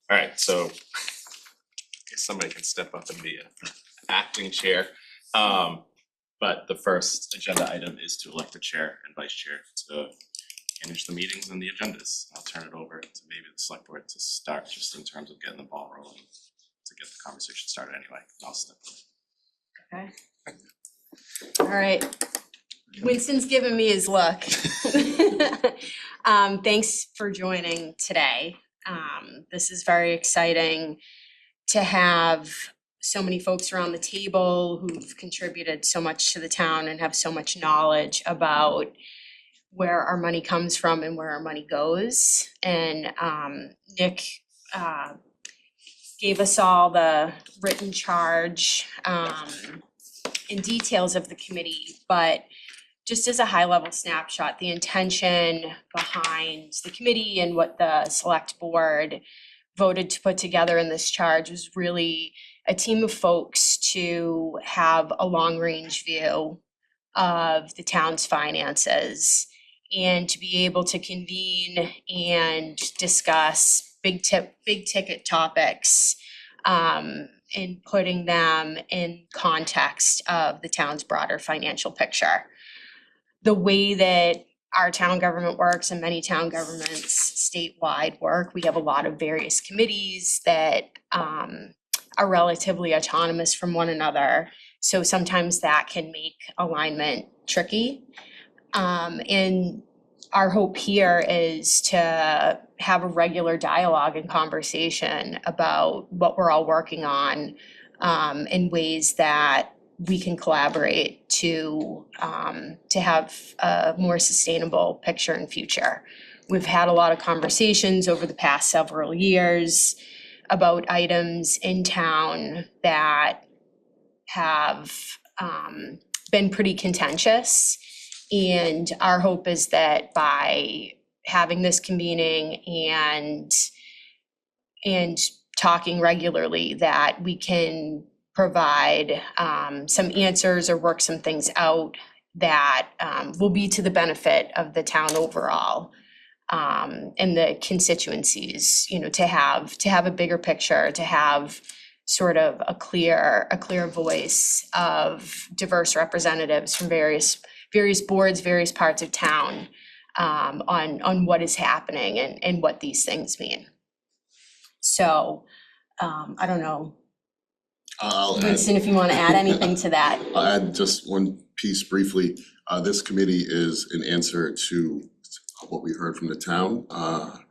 All right, so I guess somebody can step up and be an acting chair. But the first agenda item is to elect a chair and vice chair to manage the meetings and the agendas. I'll turn it over to maybe the select board to start, just in terms of getting the ball rolling, to get the conversation started anyway. I'll step in. Okay. All right. Winston's giving me his look. Thanks for joining today. This is very exciting to have so many folks around the table who've contributed so much to the town and have so much knowledge about where our money comes from and where our money goes. And Nick gave us all the written charge and details of the committee, but just as a high-level snapshot, the intention behind the committee and what the select board voted to put together in this charge was really a team of folks to have a long-range view of the town's finances and to be able to convene and discuss big ticket topics and putting them in context of the town's broader financial picture. The way that our town government works and many town governments statewide work, we have a lot of various committees that are relatively autonomous from one another. So sometimes that can make alignment tricky. And our hope here is to have a regular dialogue and conversation about what we're all working on in ways that we can collaborate to have a more sustainable picture and future. We've had a lot of conversations over the past several years about items in town that have been pretty contentious. And our hope is that by having this convening and talking regularly, that we can provide some answers or work some things out that will be to the benefit of the town overall and the constituencies, you know, to have a bigger picture, to have sort of a clear voice of diverse representatives from various boards, various parts of town on what is happening and what these things mean. So I don't know. Winston, if you want to add anything to that. I'll add just one piece briefly. This committee is an answer to what we heard from the town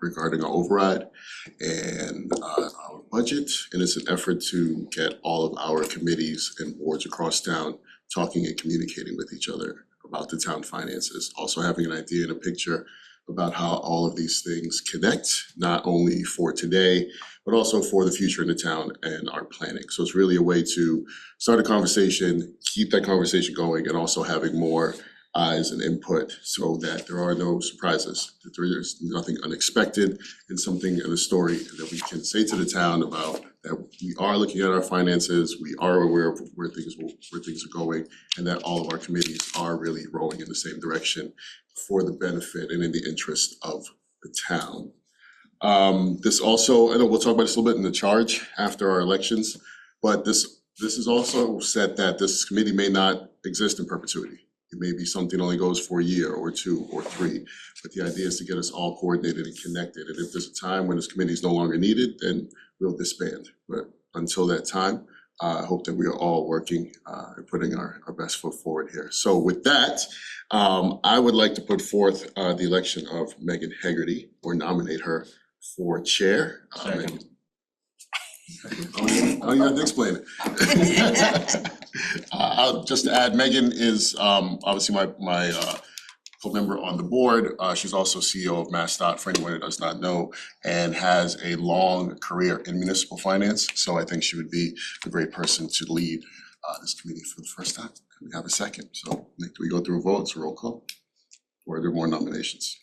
regarding our override and our budget. And it's an effort to get all of our committees and boards across town talking and communicating with each other about the town finances. Also having an idea and a picture about how all of these things connect, not only for today, but also for the future in the town and our planning. So it's really a way to start a conversation, keep that conversation going, and also having more eyes and input so that there are no surprises, that there's nothing unexpected and something in the story that we can say to the town about that we are looking at our finances, we are aware of where things are going, and that all of our committees are really rowing in the same direction for the benefit and in the interest of the town. This also, I know we'll talk about this a little bit in the charge after our elections, but this is also said that this committee may not exist in perpetuity. It may be something that only goes for a year or two or three, but the idea is to get us all coordinated and connected. And if there's a time when this committee is no longer needed, then we'll disband. But until that time, I hope that we are all working and putting our best foot forward here. So with that, I would like to put forth the election of Megan Hegarty, or nominate her for chair. Megan. Oh, you have to explain it. I'll just add, Megan is obviously my co-member on the board. She's also CEO of MassDOT, for anyone who does not know, and has a long career in municipal finance. So I think she would be a great person to lead this committee for the first time. And we have a second. So Nick, do we go through a vote? It's a roll call? Or are there more nominations?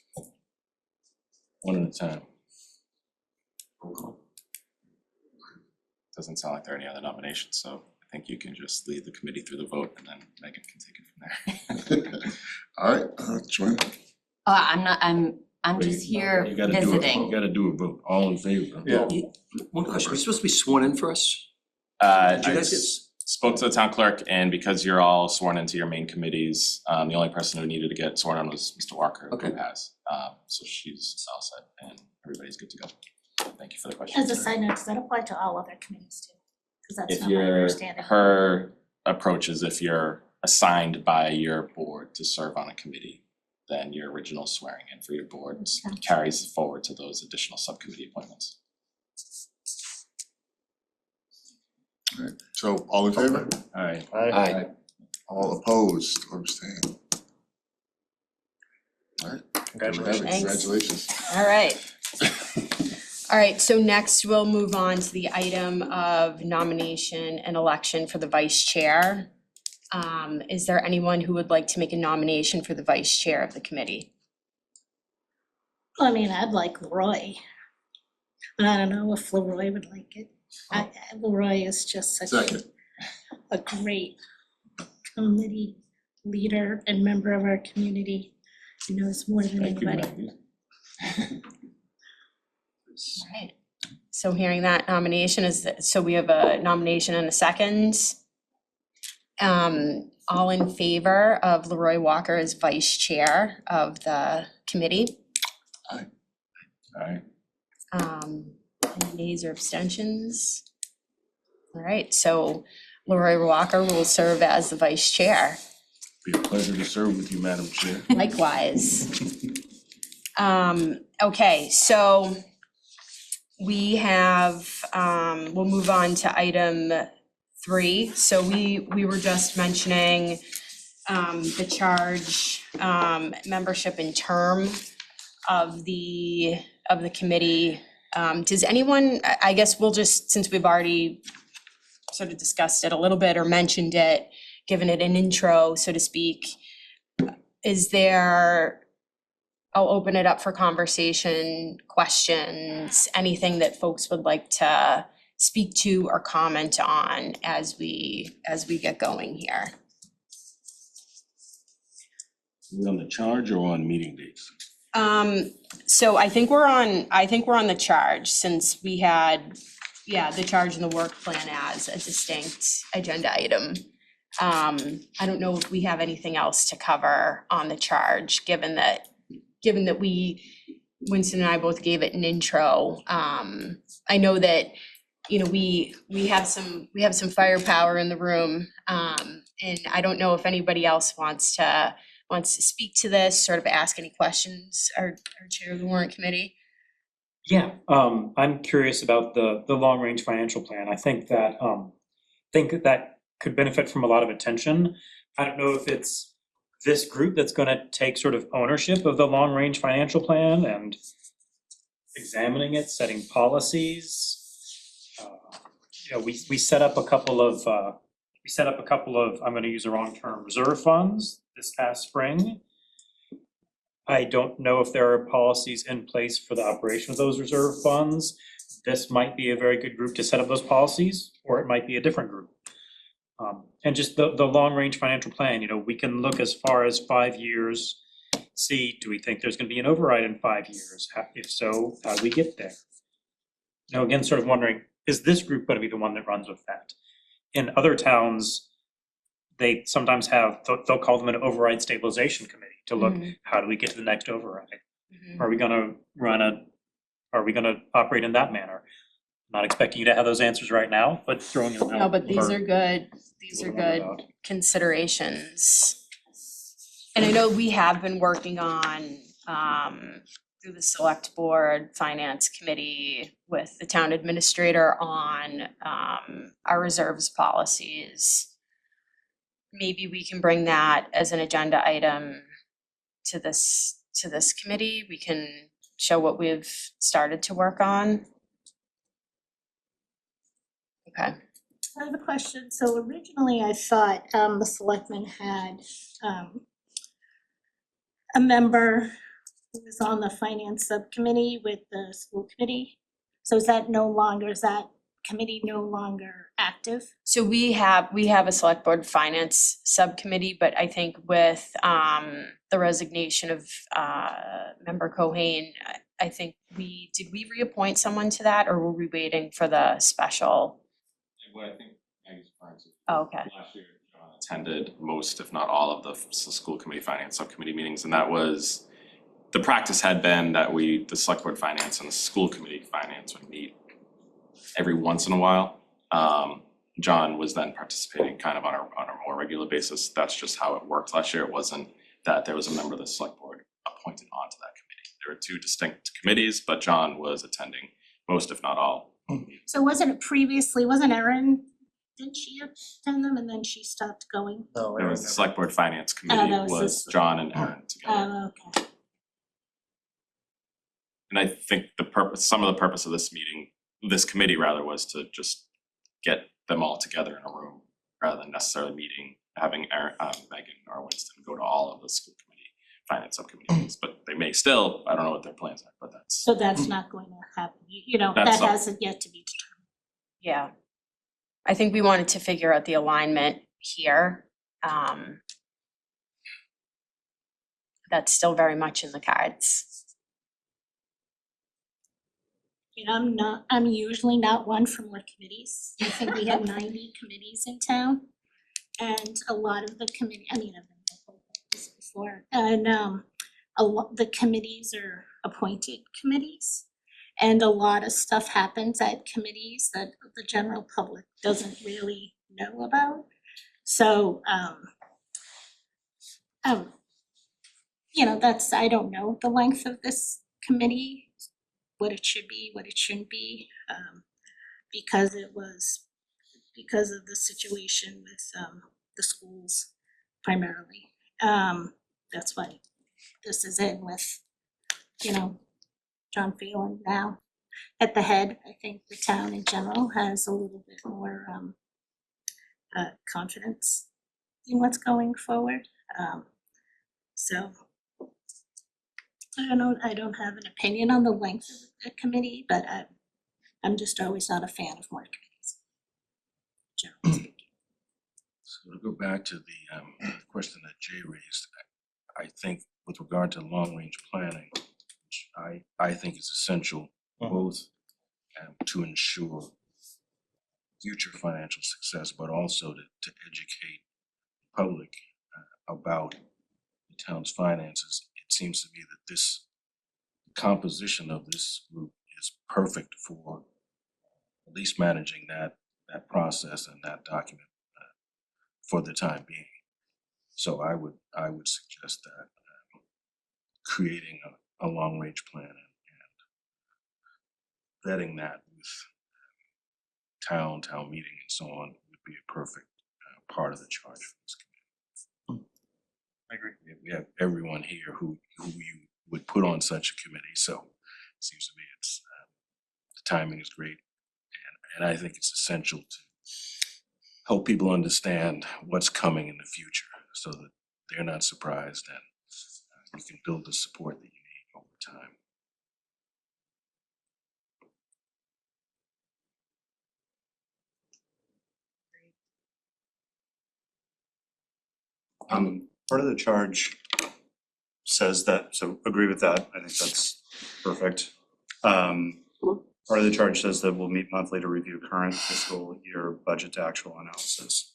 One at a time. Roll call. Doesn't sound like there are any other nominations, so I think you can just lead the committee through the vote and then Megan can take it from there. All right, Joanna. I'm I'm just here You gotta do it, you visiting. gotta do a vote, all in favor. Yeah. One question, are we supposed to be sworn in first? Did you I guys get? spoke to the town clerk, and because you're all sworn into your main committees, the only person who needed to get sworn in was Mr. Walker, who Okay. has. So she's all set and everybody's good to go. Thank you for the question. As a side note, does that apply to all other committees too? Cause that's If not my you're, understanding. her approach is if you're assigned by your board to serve on a committee, then your original swearing in for your board carries forward to those additional subcommittee appointments. Alright, so all in favor? Alright. Aye. All opposed or abstained? Alright, Congratulations. congratulations. All right. All right, so next we'll move on to the item of nomination and election for the vice chair. Is there anyone who would like to make a nomination for the vice chair of the committee? I mean, I'd like Leroy. But I don't know if Leroy would like it. Leroy is just such Second. a great committee leader and member of our community. He knows more than Thank you, anybody. Maggie. All right. So hearing that nomination so we have a nomination and a second. All in favor of Leroy Walker as vice chair of the committee? Alright, Any nays or abstentions? All right, so Leroy Walker will serve as the vice chair. be a pleasure to serve with you, Madam Chair. Likewise. Okay, so we have, we'll move on to item 3. So we were just mentioning the charge, membership and term of the committee. Does anyone, I guess we'll just, since we've already sort of discussed it a little bit or mentioned it, given it an intro, so to speak, is there, I'll open it up for conversation, questions, anything that folks would like to speak to or comment on as we get going here. We on the charge or on meeting dates? So I think we're on the charge, since we had, the charge and the work plan as a distinct agenda item. I don't know if we have anything else to cover on the charge, given that Winston and I both gave it an intro. I know that, we have some firepower in the room. And I don't know if anybody else wants to speak to this, sort of ask any questions, our chair of the warrant committee. Yeah, I'm curious about the long-range financial plan. I think that could benefit from a lot of attention. I don't know if it's this group that's gonna take sort of ownership of the long-range financial plan and examining it, setting policies. We set up a couple of, I'm gonna use the wrong term, reserve funds this past spring. I don't know if there are policies in place for the operation of those reserve funds. This might be a very good group to set up those policies, or it might be a different group. And just the long-range financial plan, we can look as far as 5 years, see, do we think there's gonna be an override in 5 years? If so, how do we get there? Again, sort of wondering, is this group gonna be the one that runs with that? In other towns, they sometimes have, they'll call them an override stabilization committee to look, how do we get to the next override? Mhm. Are we gonna operate in that manner? Not expecting you to have those answers right now, but throwing them out. No, but these for- are good considerations. And I know we have been working on, through the select board, finance committee, with the town administrator on, our reserves policies. Maybe we can bring that as an agenda item to this committee. We can show what we've started to work on. Okay. I have a question. So originally I thought the selectmen had a member who was on the finance subcommittee with the school committee. So is that no longer, is that committee no longer active? So we have a select board finance subcommittee, but I think with the resignation of member Cohen, I think did we reappoint someone to that, or were we waiting for the special? What I think Maggie's referring to. Oh, okay. Last year, John attended most, if not all, of the school committee finance subcommittee meetings, and that was, the practice had been that the select board finance and the school committee finance would meet every once in a while. John was then participating kind of on a more regular basis. That's just how it worked last year. It wasn't that there was a member of the select board appointed onto that committee. There were two distinct committees, but John was attending most, if not all. So wasn't Erin, didn't she attend them and then she stopped going? No, There was the select board finance committee that was was this- John and Aaron together. Oh, okay. And I think some of the purpose of this committee rather, was to just get them all together in a room rather than necessarily having Megan or Winston go to all of the school committee finance subcommittee meetings. But they may still, I don't know what their plans are, but that's. So that's not going to happen, that That's not- hasn't yet to be determined. Yeah. I think we wanted to figure out the alignment here. That's still very much in the cards. I'm usually not one for more committees. I think we have 90 committees in town. And a lot of the committee, I've been vocal about this before, and the committees are appointed committees. And a lot of stuff happens at committees that the general public doesn't really know about. So, I don't know the length of this committee, what it should be, what it shouldn't be, because of the situation with the schools primarily. That's why this is in with, John Phelan now at the head. I think the town in general has a little bit more confidence in what's going forward. So I don't know, I don't have an opinion on the length of the committee, but I'm just always not a fan of more committees. Generally speaking. So to go back to the question that Jay raised, I think with regard to long-range planning, which I think is essential both to ensure future financial success, but also to educate the public about the town's finances. It seems to me that this composition of this group is perfect for at least managing that process and that document for the time being. So I would suggest that creating a long-range plan and vetting that with town meeting and so on would be a perfect part of the charge for this committee. I agree. We have everyone here who you would put on such a committee, so it seems to me it's the timing is great, and I think it's essential to help people understand what's coming in the future so that they're not surprised and you can build the support that you need over time. Part of the charge says that, so agree with that, I think that's perfect. Part of the charge says that we'll meet monthly to review current fiscal year budget to actual analysis.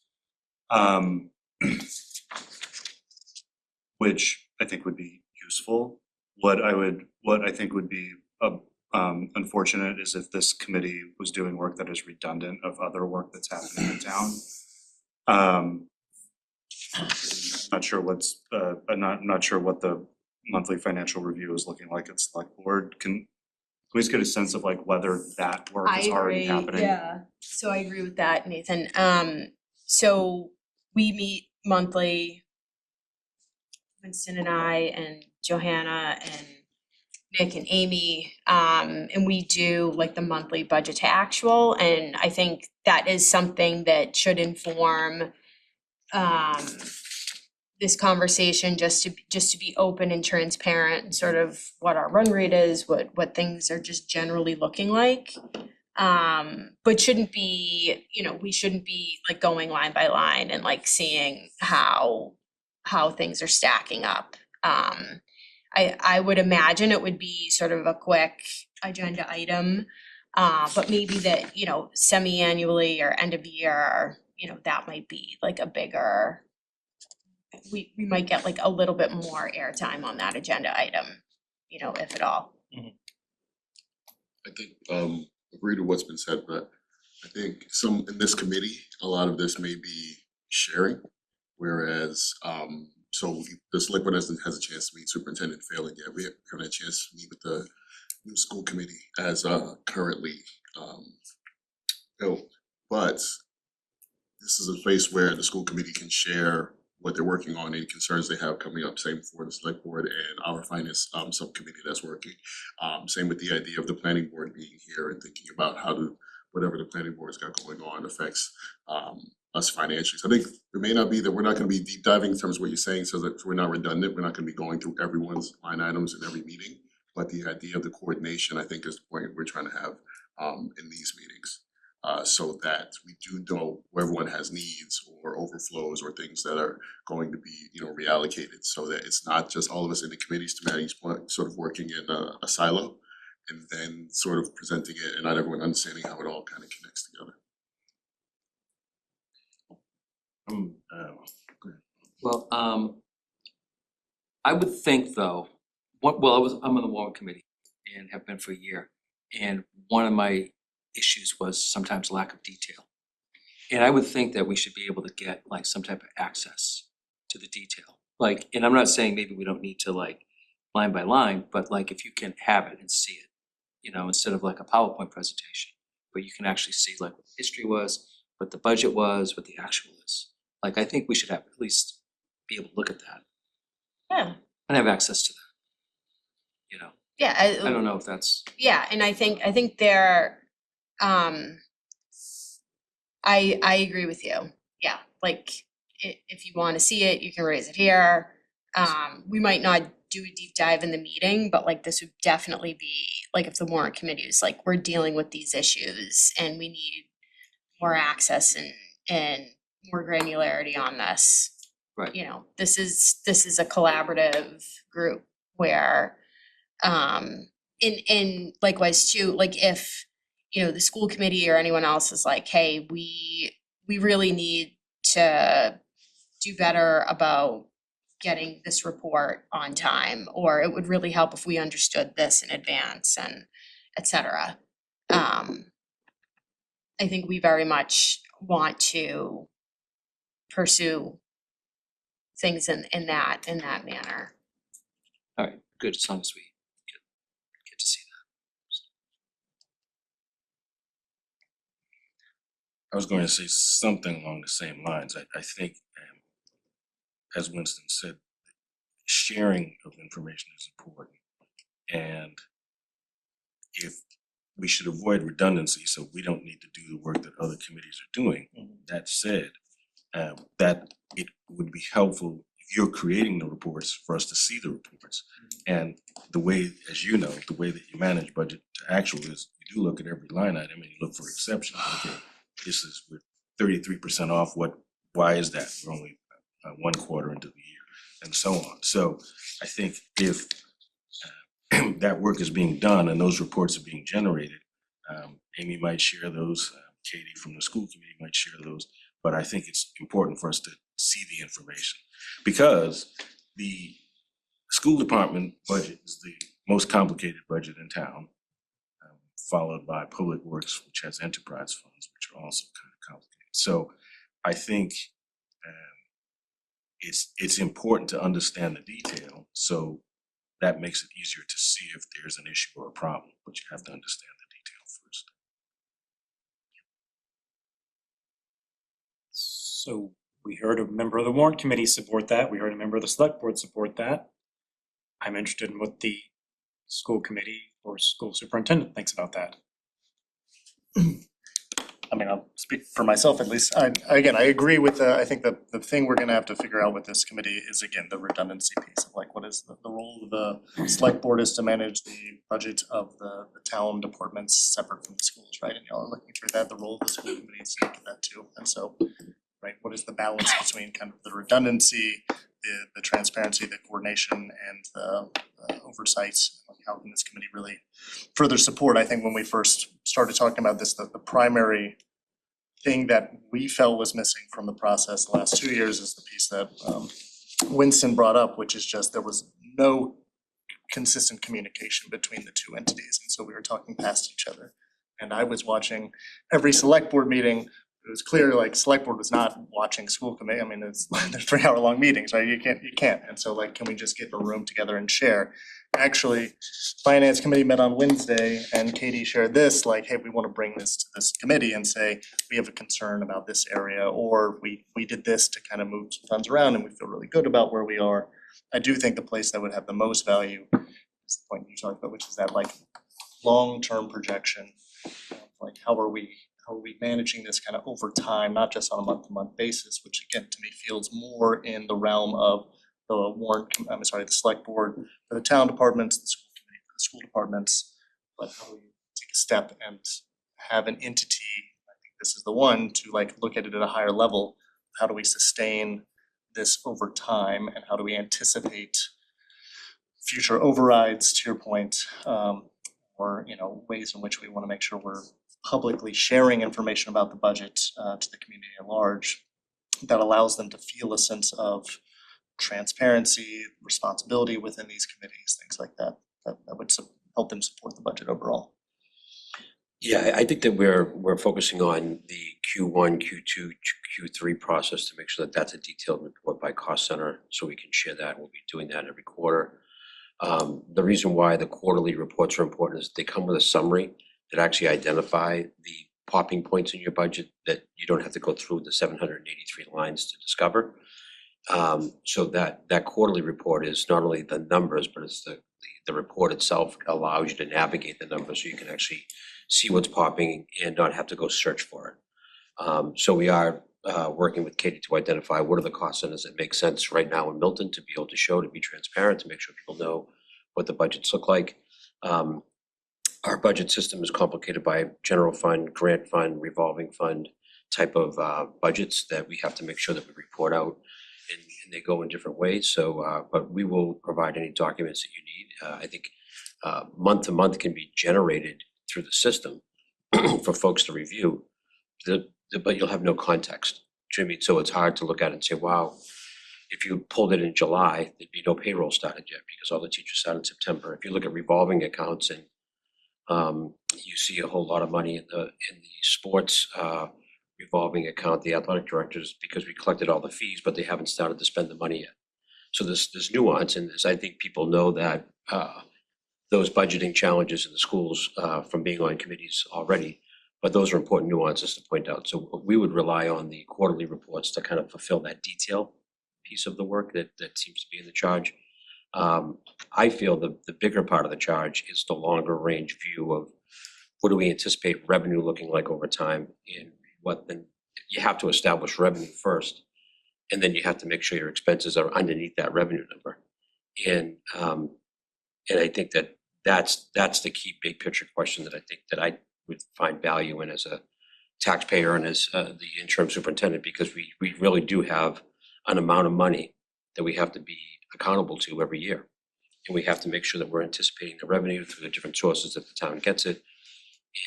Which I think would be useful. What I think would be unfortunate is if this committee was doing work that is redundant of other work that's happening in town. I'm not sure what the monthly financial review is looking like at select board. Can we just get a sense of like whether that work is already happening? Yeah, so I agree with that, Nathan. So we meet monthly, Winston and I and Johanna and Nick and Amy, and we do like the monthly budget to actual, and I think that is something that should inform this conversation, just to be open and transparent, and sort of what our run rate is, what things are just generally looking like. But shouldn't be, we shouldn't be like going line by line and like seeing how things are stacking up. I would imagine it would be sort of a quick agenda item, but maybe that, semi-annually or end of year, that might be like a bigger, we might get like a little bit more airtime on that agenda item, if at all. I think, agree to what's been said, but I think in this committee, a lot of this may be sharing. Whereas, the select board hasn't had a chance to meet Superintendent Failing yet. We haven't had a chance to meet with the new school committee as currently built. But this is a place where the school committee can share what they're working on, any concerns they have coming up, same for the select board and our finance subcommittee that's working. Same with the idea of the planning board being here and thinking about how whatever the planning board's got going on affects us financially. So I think it may not be that we're not gonna be deep diving in terms of what you're saying, so that we're not redundant, we're not gonna be going through everyone's line items in every meeting. But the idea of the coordination, I think, is the point we're trying to have in these meetings. So that we do know where everyone has needs or overflows or things that are going to be, reallocated, so that it's not just all of us in the committees, to Maddie's point, sort of working in a silo and then sort of presenting it and not everyone understanding how it all kind of connects together. Well, I would think though, I'm on the warrant committee and have been for a year. And one of my issues was sometimes lack of detail. And I would think that we should be able to get like some type of access to the detail. Like, and I'm not saying maybe we don't need to like line by line, but like if you can have it and see it, instead of like a PowerPoint presentation, where you can actually see like what the history was, what the budget was, what the actual is. Like, I think we should have at least be able to look at that Yeah. and have access to that. Yeah, I don't know if that's, yeah, and I think there, I agree with you. Yeah, like if you want to see it, you can raise it here. We might not do a deep dive in the meeting, but like this would definitely be like if the warrant committee is like, we're dealing with these issues and we need more access and more granularity on this. Right. This is a collaborative group where and likewise too, like if, the school committee or anyone else is like, hey, we really need to do better about getting this report on time, or it would really help if we understood this in advance and et cetera. I think we very much want to pursue things in that manner. all right, good, as long as we get to see I was going to say something along the same lines. I think, as Winston said, sharing of information is important. And if we should avoid redundancy, so we don't need to do the work that other committees are doing. That said, that it would be helpful if you're creating the reports for us to see the reports. And the way, as you know, the way that you manage budget to actual is you do look at every line item and you look for exceptions. Okay, we're 33% off, why is that? We're only 1 quarter into the year, and so on. So I think if that work is being done and those reports are being generated, Amy might share those, Katie from the school committee might share those, but I think it's important for us to see the information, because the school department budget is the most complicated budget in town, followed by public works, which has enterprise funds, which are also kind of complicated. So I think it's important to understand the detail, so that makes it easier to see if there's an issue or a problem, but you have to understand the detail first. So we heard a member of the warrant committee support that. We heard a member of the select board support that. I'm interested in what the school committee or school superintendent thinks about that. I mean, I'll speak for myself at least. I agree with I think the thing we're gonna have to figure out with this committee is again, the redundancy piece of like, what is the role of the select board is to manage the budget of the town departments separate from the schools, right? And y'all are looking through that, the role of the school committee is to look at that too. And so, right, what is the balance between kind of the redundancy, the transparency, the coordination, and the oversight? Like how can this committee really further support? I think when we first started talking about this, the primary thing that we felt was missing from the process the last 2 years is the piece that Winston brought up, which is just there was no consistent communication between the two entities, and so we were talking past each other. And I was watching every select board meeting. It was clear like select board was not watching school committee. I mean, it's they're 3-hour-long meetings, right? You can't. And so like, can we just get in a room together and share? Actually, finance committee met on Wednesday and Katie shared this, like, hey, we want to bring this to this committee and say, we have a concern about this area, or we did this to kind of move some funds around and we feel really good about where we are. I do think the place that would have the most value is the point you talked about, which is that like long-term projection. Like how are we managing this kind of over time, not just on a month-to-month basis, which again, to me feels more in the realm of the select board for the town departments, the school committee for the school departments. But how do we take a step and have an entity, I think this is the one, to like look at it at a higher level. How do we sustain this over time, and how do we anticipate future overrides, to your point, or ways in which we want to make sure we're publicly sharing information about the budget to the community at large that allows them to feel a sense of transparency, responsibility within these committees, things like that, that would help them support the budget overall. Yeah, I think that we're focusing on the Q1, Q2, Q3 process to make sure that that's a detailed report by cost center, so we can share that. We'll be doing that every quarter. The reason why the quarterly reports are important is they come with a summary that actually identify the popping points in your budget that you don't have to go through the 783 lines to discover. So that quarterly report is not only the numbers, but it's the report itself allows you to navigate the numbers so you can actually see what's popping and not have to go search for it. So we are working with Katie to identify what are the cost centers that make sense right now in Milton to be able to show, to be transparent, to make sure people know what the budgets look like. Our budget system is complicated by general fund, grant fund, revolving fund type of budgets that we have to make sure that we report out, and they go in different ways. So, but we will provide any documents that you need. I think month to month can be generated through the system for folks to review, but you'll have no context. Do you know what I mean? So it's hard to look at it and say, wow, if you pulled it in July, there'd be no payroll started yet because all the teachers start in September. If you look at revolving accounts and you see a whole lot of money in the sports revolving account, the athletic directors, because we collected all the fees, but they haven't started to spend the money yet. So there's nuance, and I think people know that those budgeting challenges in the schools from being on committees already, but those are important nuances to point out. So we would rely on the quarterly reports to kind of fulfill that detail piece of the work that seems to be in the charge. I feel the bigger part of the charge is the longer range view of what do we anticipate revenue looking like over time, and what then you have to establish revenue first, and then you have to make sure your expenses are underneath that revenue number. And I think that's the key big picture question that I think that I would find value in as a taxpayer and as the interim superintendent, because we really do have an amount of money that we have to be accountable to every year. And we have to make sure that we're anticipating the revenue through the different sources that the town gets it,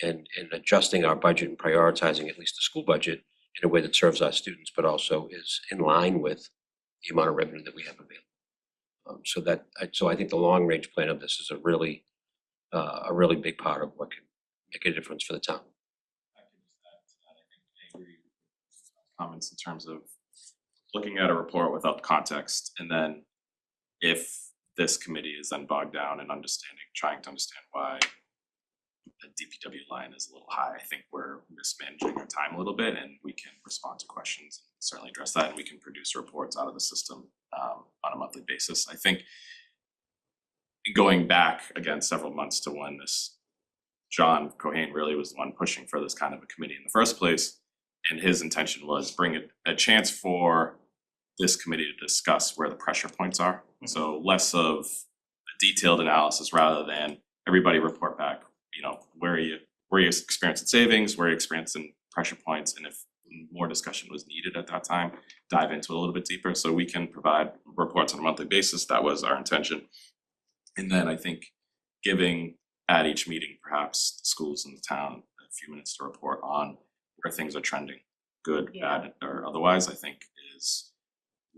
and adjusting our budget and prioritizing at least the school budget in a way that serves our students, but also is in line with the amount of revenue that we have available. So I think the long range plan of this is a really big part of what can make a difference for the town. I can just add to that. I think I agree with comments in terms of looking at a report without context, and then if this committee is then bogged down in trying to understand why the DPW line is a little high, I think we're mismanaging our time a little bit, and we can respond to questions and certainly address that, and we can produce reports out of the system on a monthly basis. I think going back again several months to when this John Cohane really was the one pushing for this kind of a committee in the first place. And his intention was bring a chance for this committee to discuss where the pressure points are. So less of a detailed analysis rather than everybody report back, you know, where are you experiencing savings, where are you experiencing pressure points, and if more discussion was needed at that time, dive into it a little bit deeper so we can provide reports on a monthly basis. That was our intention. And then I think giving at each meeting, perhaps the schools in the town a few minutes to report on where things are trending, good, bad, or otherwise, I think is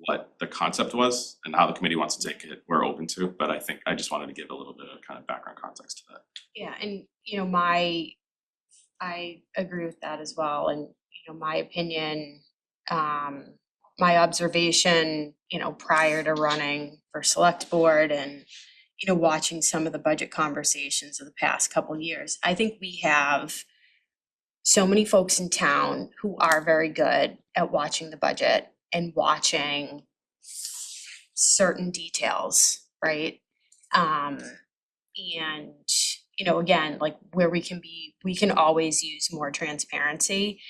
what the concept was and how the committee wants to take it, we're open to, but I think I just wanted to give a little bit of kind of background context to that. Yeah, and you know, I agree with that as well, and you know, my opinion, my observation, you know, prior to running for select board and you know, watching some of the budget conversations of the past couple years, I think we have so many folks in town who are very good at watching the budget and watching certain details, right? And you know, again, like where we can always use more transparency.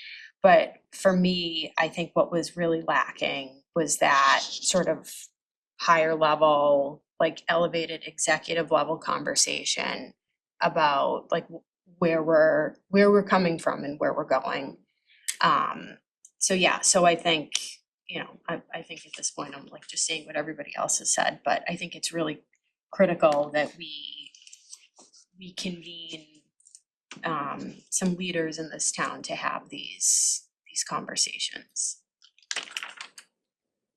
But for me, I think what was really lacking was that sort of higher level, like elevated executive level conversation about like where we're coming from and where we're going. So yeah, so I think, you know, I think at this point I'm like just saying what everybody else has said, but I think it's really critical that we convene some leaders in this town to have these conversations.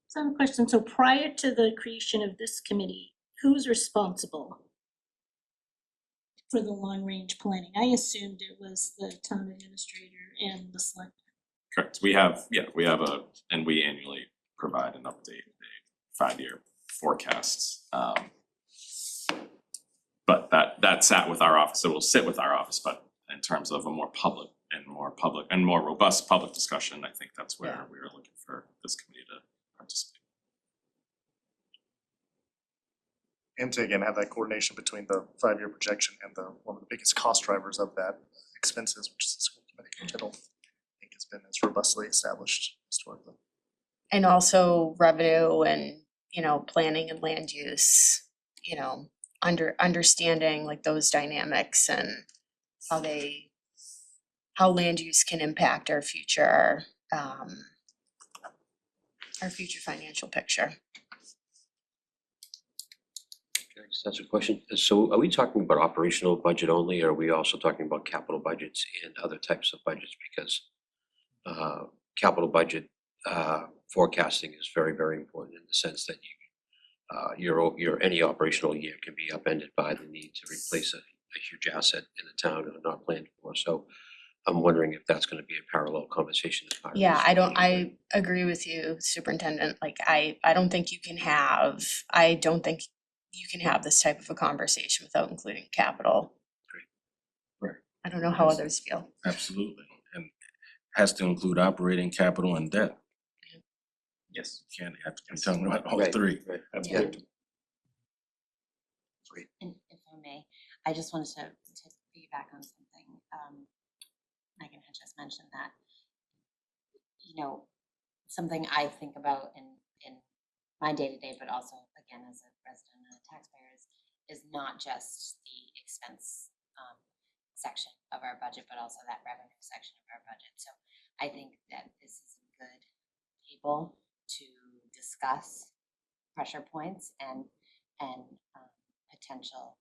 So I have a question. So prior to the creation of this committee, who's responsible for the long-range planning? I assumed it was the town administrator and the select. Correct, we have and we annually provide an update, a 5-year forecasts. But that sat with our office, it will sit with our office, but in terms of a more public and more robust public discussion, I think that's where we are looking for this committee to participate. And to again have that coordination between the 5-year projection and one of the biggest cost drivers of that expenses, which is the school committee, which I don't think has been as robustly established historically. And also revenue and, you know, planning and land use, you know, understanding like those dynamics and how land use can impact our future financial picture. Can I just ask a question? So are we talking about operational budget only, or are we also talking about capital budgets and other types of budgets? Because capital budget forecasting is very, very important in the sense that your any operational year can be upended by the need to replace a huge asset in the town or not planned for. So I'm wondering if that's gonna be a parallel conversation as part of this. Yeah, I agree with you, Superintendent. Like, I don't think you can have this type of a conversation without including capital. Right. I don't know how others feel. Absolutely, and has to include operating capital and debt. Yes. You can't have to be talking about all Right, three. right. Absolutely. And if I may, I just wanted to piggyback on something. Megan had just mentioned that, you know, something I think about in my day-to-day, but also again as a resident and a taxpayer is not just the expense section of our budget, but also that revenue section of our budget. So I think that this is a good table to discuss pressure points and potential,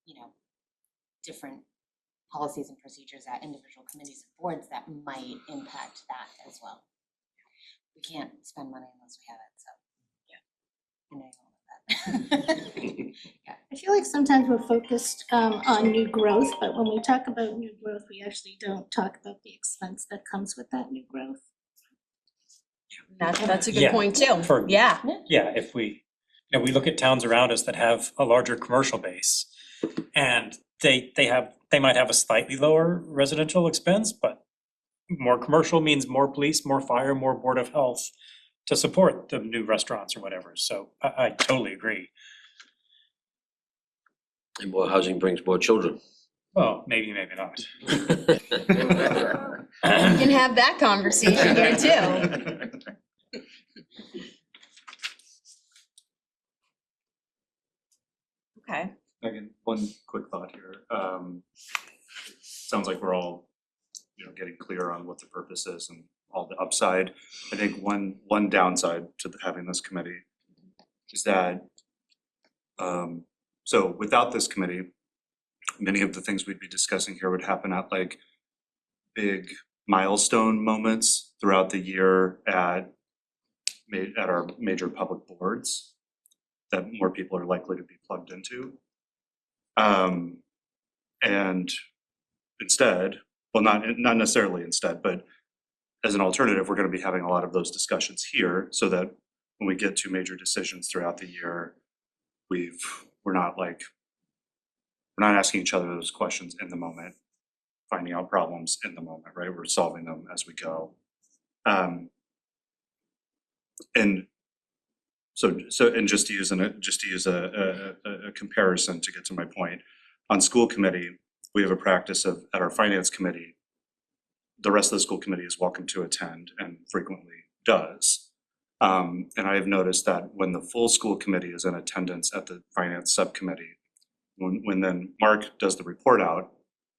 you know, different policies and procedures at individual committees and boards that might impact that as well. We can't spend money unless we have it, so yeah, I know you want that. Yeah. I feel like sometimes we're focused on new growth, but when we talk about new growth, we actually don't talk about the expense that comes with that new growth. That's a good Yeah, point too. for- Yeah. Yeah, if we, you know, we look at towns around us that have a larger commercial base and they might have a slightly lower residential expense, but more commercial means more police, more fire, more board of health to support the new restaurants or whatever. So I totally agree. And more housing brings more children. Well, maybe, maybe not. We can have that conversation here too. Okay. Again, one quick thought here. Sounds like we're all, getting clear on what the purpose is and all the upside. I think one downside to having this committee is that, so without this committee, many of the things we'd be discussing here would happen at like big milestone moments throughout the year at our major public boards that more people are likely to be plugged into. And instead, well, not necessarily instead, but as an alternative, we're gonna be having a lot of those discussions here so that when we get to major decisions throughout the year, we're not asking each other those questions in the moment, finding out problems in the moment, right? We're solving them as we go. And so just to use a comparison to get to my point, on school committee, we have a practice of, at our finance committee, the rest of the school committee is welcome to attend and frequently does. And I have noticed that when the full school committee is in attendance at the finance subcommittee, when then Mark does the report out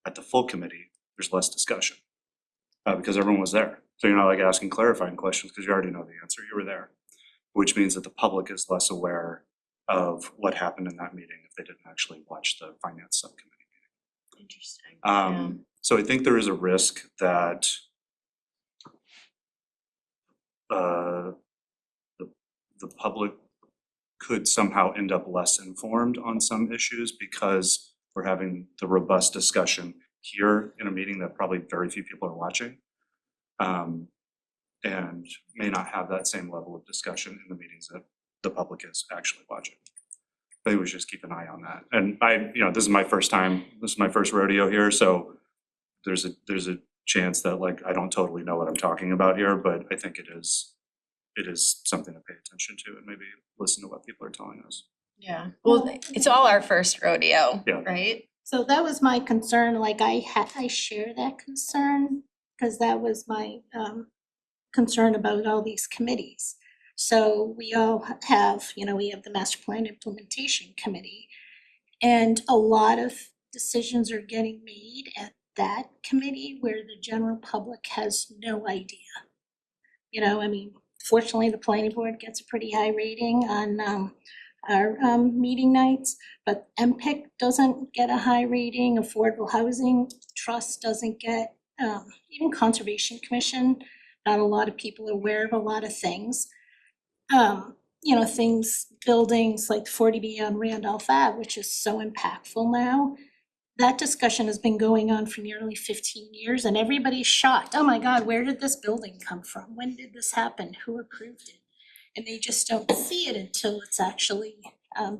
at the full committee, there's less discussion because everyone was there. So you're not like asking clarifying questions because you already know the answer, you were there, which means that the public is less aware of what happened in that meeting if they didn't actually watch the finance subcommittee meeting. Interesting. So I think there is a risk that the public could somehow end up less informed on some issues because we're having the robust discussion here in a meeting that probably very few people are watching. And may not have that same level of discussion in the meetings that the public is actually watching. I think we should just keep an eye on that. And this is my first time, this is my first rodeo here, so there's a chance that like I don't totally know what I'm talking about here, but I think it is something to pay attention to and maybe listen to what people are telling us. Yeah, well, it's all our first rodeo, Yeah. right? So that was my concern, like I share that concern, because that was my concern about all these committees. So we all have, we have the master plan implementation committee, and a lot of decisions are getting made at that committee where the general public has no idea. Fortunately, the planning board gets a pretty high rating on our meeting nights, but MPIC doesn't get a high rating, Affordable Housing Trust doesn't get, even Conservation Commission, not a lot of people are aware of a lot of things. Things, buildings like 40B on Randolph Ave, which is so impactful now. That discussion has been going on for nearly 15 years and everybody's shocked. Oh my God, where did this building come from? When did this happen? Who approved it? And they just don't see it until it's actually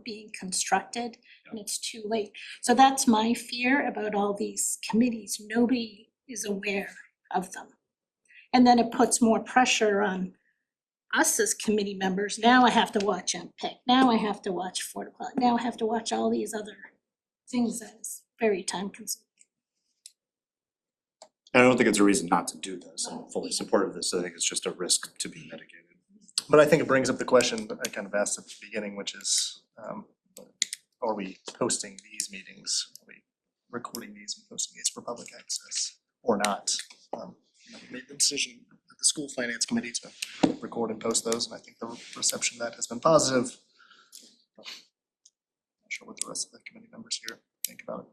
being constructed and it's too late. So that's my fear about all these committees. Nobody is aware of them. And then it puts more pressure on us as committee members. Now I have to watch MPIC. Now I have to watch Affordable. Now I have to watch all these other things that is very time consuming. And I don't think it's a reason not to do this. I'm fully supportive of this. I think it's just a risk to be mitigated. But I think it brings up the question that I kind of asked at the beginning, which is, are we posting these meetings? Are we recording these and posting these for public access or not? We made the decision at the school finance committee to record and post those, and I think the reception of that has been positive. Not sure what the rest of the committee members here think about it.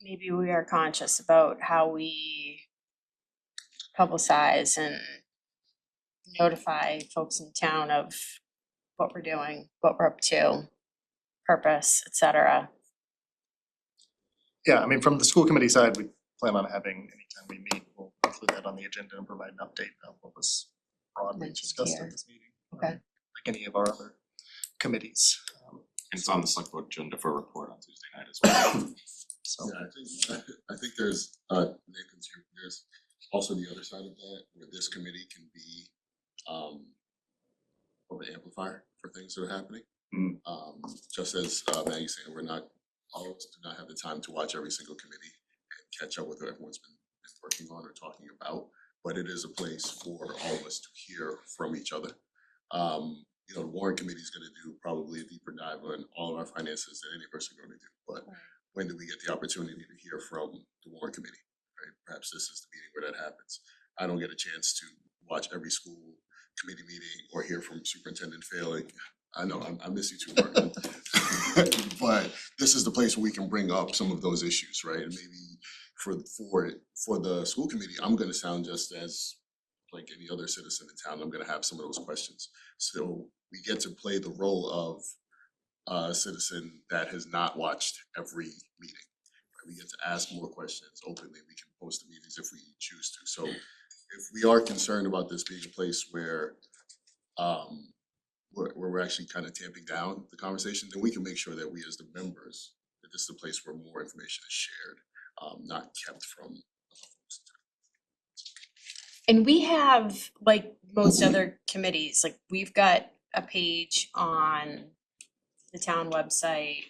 Maybe we are conscious about how we publicize and notify folks in town of what we're doing, what we're up to, purpose, et cetera. Yeah, from the school committee side, we plan on having, anytime we meet, we'll include that on the agenda and provide an update on what was broadly Mentioned discussed here. at this meeting. Okay. Like any of our other committees. And it's on the select board agenda for a report on Tuesday night as well. So, Yeah, I think there's, Nathan's here, there's also the other side of that, where this committee can be of an amplifier for things that are happening. Mm. Just as Maggie's saying, we're not all of us do not have the time to watch every single committee and catch up with what everyone's been working on or talking about, but it is a place for all of us to hear from each other. You know, the warrant committee is gonna do probably a deeper dive on all of our finances than any of us are gonna do, but when do we get the opportunity to hear from the warrant committee, right? Perhaps this is the meeting where that happens. I don't get a chance to watch every school committee meeting or hear from Superintendent Failing. I know, I miss you too, Martin. But this is the place where we can bring up some of those issues, right? And maybe for the school committee, I'm gonna sound just as like any other citizen in town. I'm gonna have some of those questions. So we get to play the role of a citizen that has not watched every meeting. We get to ask more questions openly. We can post the meetings if we choose to. So if we are concerned about this being a place where we're actually kind of tamping down the conversation, then we can make sure that we as the members, that this is a place where more information is shared, not kept from. And we have, like most other committees, like we've got a page on the town website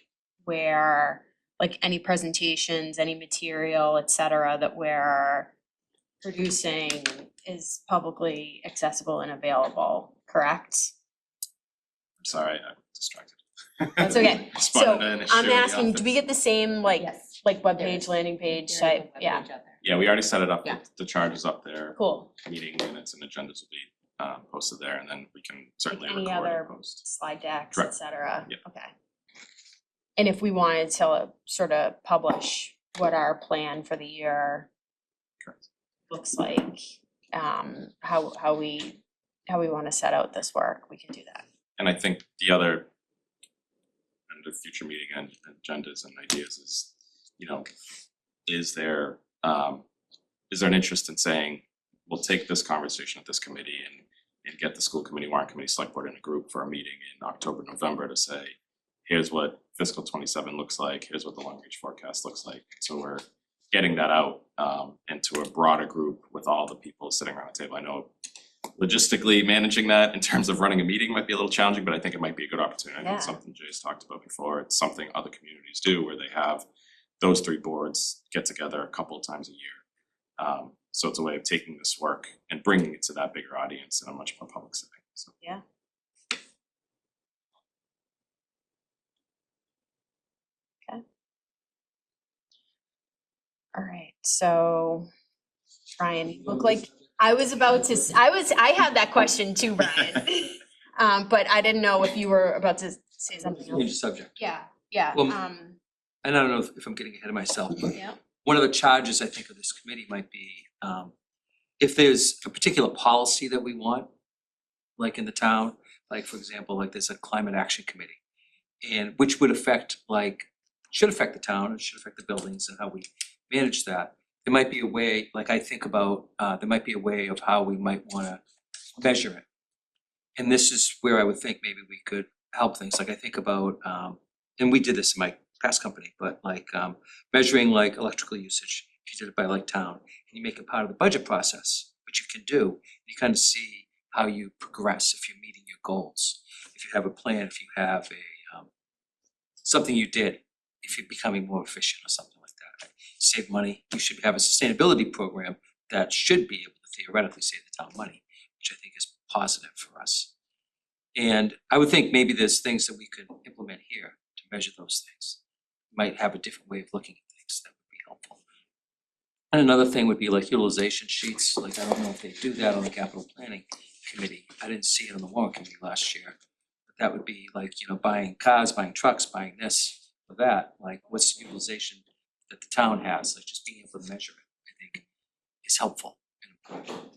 where like any presentations, any material, et cetera, that we're producing is publicly accessible and available, correct? I'm sorry, I'm distracted. That's okay. So Spotted an issue I'm in the asking, do we office. get the same like Yes. like There webpage, is. landing page There is a type? Yeah, webpage out there. Yeah, we already set it up, Yeah. the charge is up there, cool. meeting minutes and agendas will be posted there, and then we can certainly Any record other and post. slide decks, Correct. et cetera? Yeah. Okay. And if we wanted to sort of publish what our plan for the year Correct. looks like, how we wanna set out this work, we can do that. And I think the other and the future meeting and agendas and ideas is, you know, is there an interest in saying, we'll take this conversation at this committee and get the school committee, warrant committee, select board in a group for a meeting in October, November to say, here's what fiscal 27 looks like, here's what the long range forecast looks like. So we're getting that out into a broader group with all the people sitting around the table. I know logistically managing that in terms of running a meeting might be a little challenging, but I think it might be a good opportunity. I think it's Yeah. something Jay's talked about before. It's something other communities do where they have those three boards get together a couple of times a year. So it's a way of taking this work and bringing it to that bigger audience in a much more public setting, so. Yeah. Okay. All right, so Brian, you look like, I had that question too, Brian. But I didn't know if you were about to say something Change the else. subject. Yeah, Well, um, And I don't know if I'm getting ahead of myself, but yeah, one of the charges I think of this committee might be, if there's a particular policy that we want, like in the town, like for example, like there's a climate action committee. And which would affect should affect the town and should affect the buildings and how we manage that. There might be a way, like I think about, there might be a way of how we might wanna measure it. And this is where I would think maybe we could help things, like I think about, and we did this in my past company, but measuring like electrical usage, if you did it by like town, and you make it part of the budget process, which you can do, you kind of see how you progress, if you're meeting your goals, if you have a plan, if you have a something you did, if you're becoming more efficient or something like that. Save money, you should have a sustainability program that should be able to theoretically save the town money, which I think is positive for us. And I would think maybe there's things that we could implement here to measure those things. Might have a different way of looking at things that would be helpful. And another thing would be like utilization sheets, like I don't know if they do that on the capital planning committee. I didn't see it on the warrant committee last year. But that would be like, buying cars, buying trucks, buying this or that, like what's the utilization that the town has, like just being able to measure it, I think is helpful and important.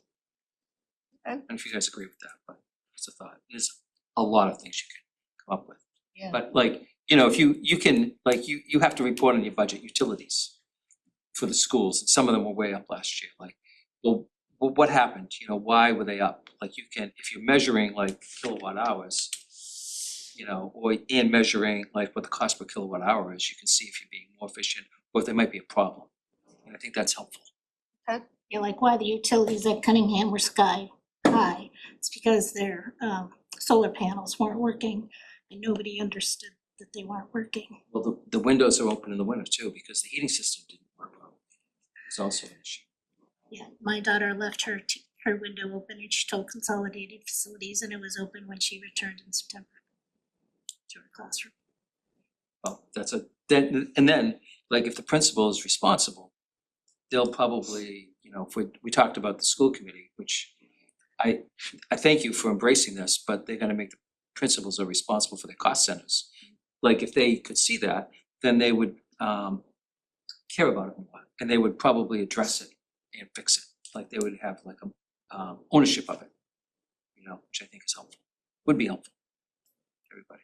Okay. And if you guys agree with that, but it's a thought. There's a lot of things you can come up with. yeah. But if you can, you have to report on your budget utilities for the schools, and some of them were way up last year, well, what happened, why were they up? Like you can, if you're measuring like kilowatt hours, and measuring like what the cost per kilowatt hour is, you can see if you're being more efficient or if there might be a problem. And I think that's helpful. Yeah, like why the utilities at Cunningham were sky high. It's because their solar panels weren't working and nobody understood that they weren't working. Well, the windows are open in the winter too, because the heating system didn't work well. It's also an issue. Yeah, my daughter left her window open and she told Consolidated Facilities and it was open when she returned in September to her classroom. Well, that's then, like, if the principal is responsible, they'll probably, you know, if we talked about the school committee, which I thank you for embracing this, but they're gonna make the principals are responsible for the cost centers. Like, if they could see that, then they would care about it more, and they would probably address it and fix it, like they would have like a ownership of it, you know, which I think is helpful, would be helpful to everybody.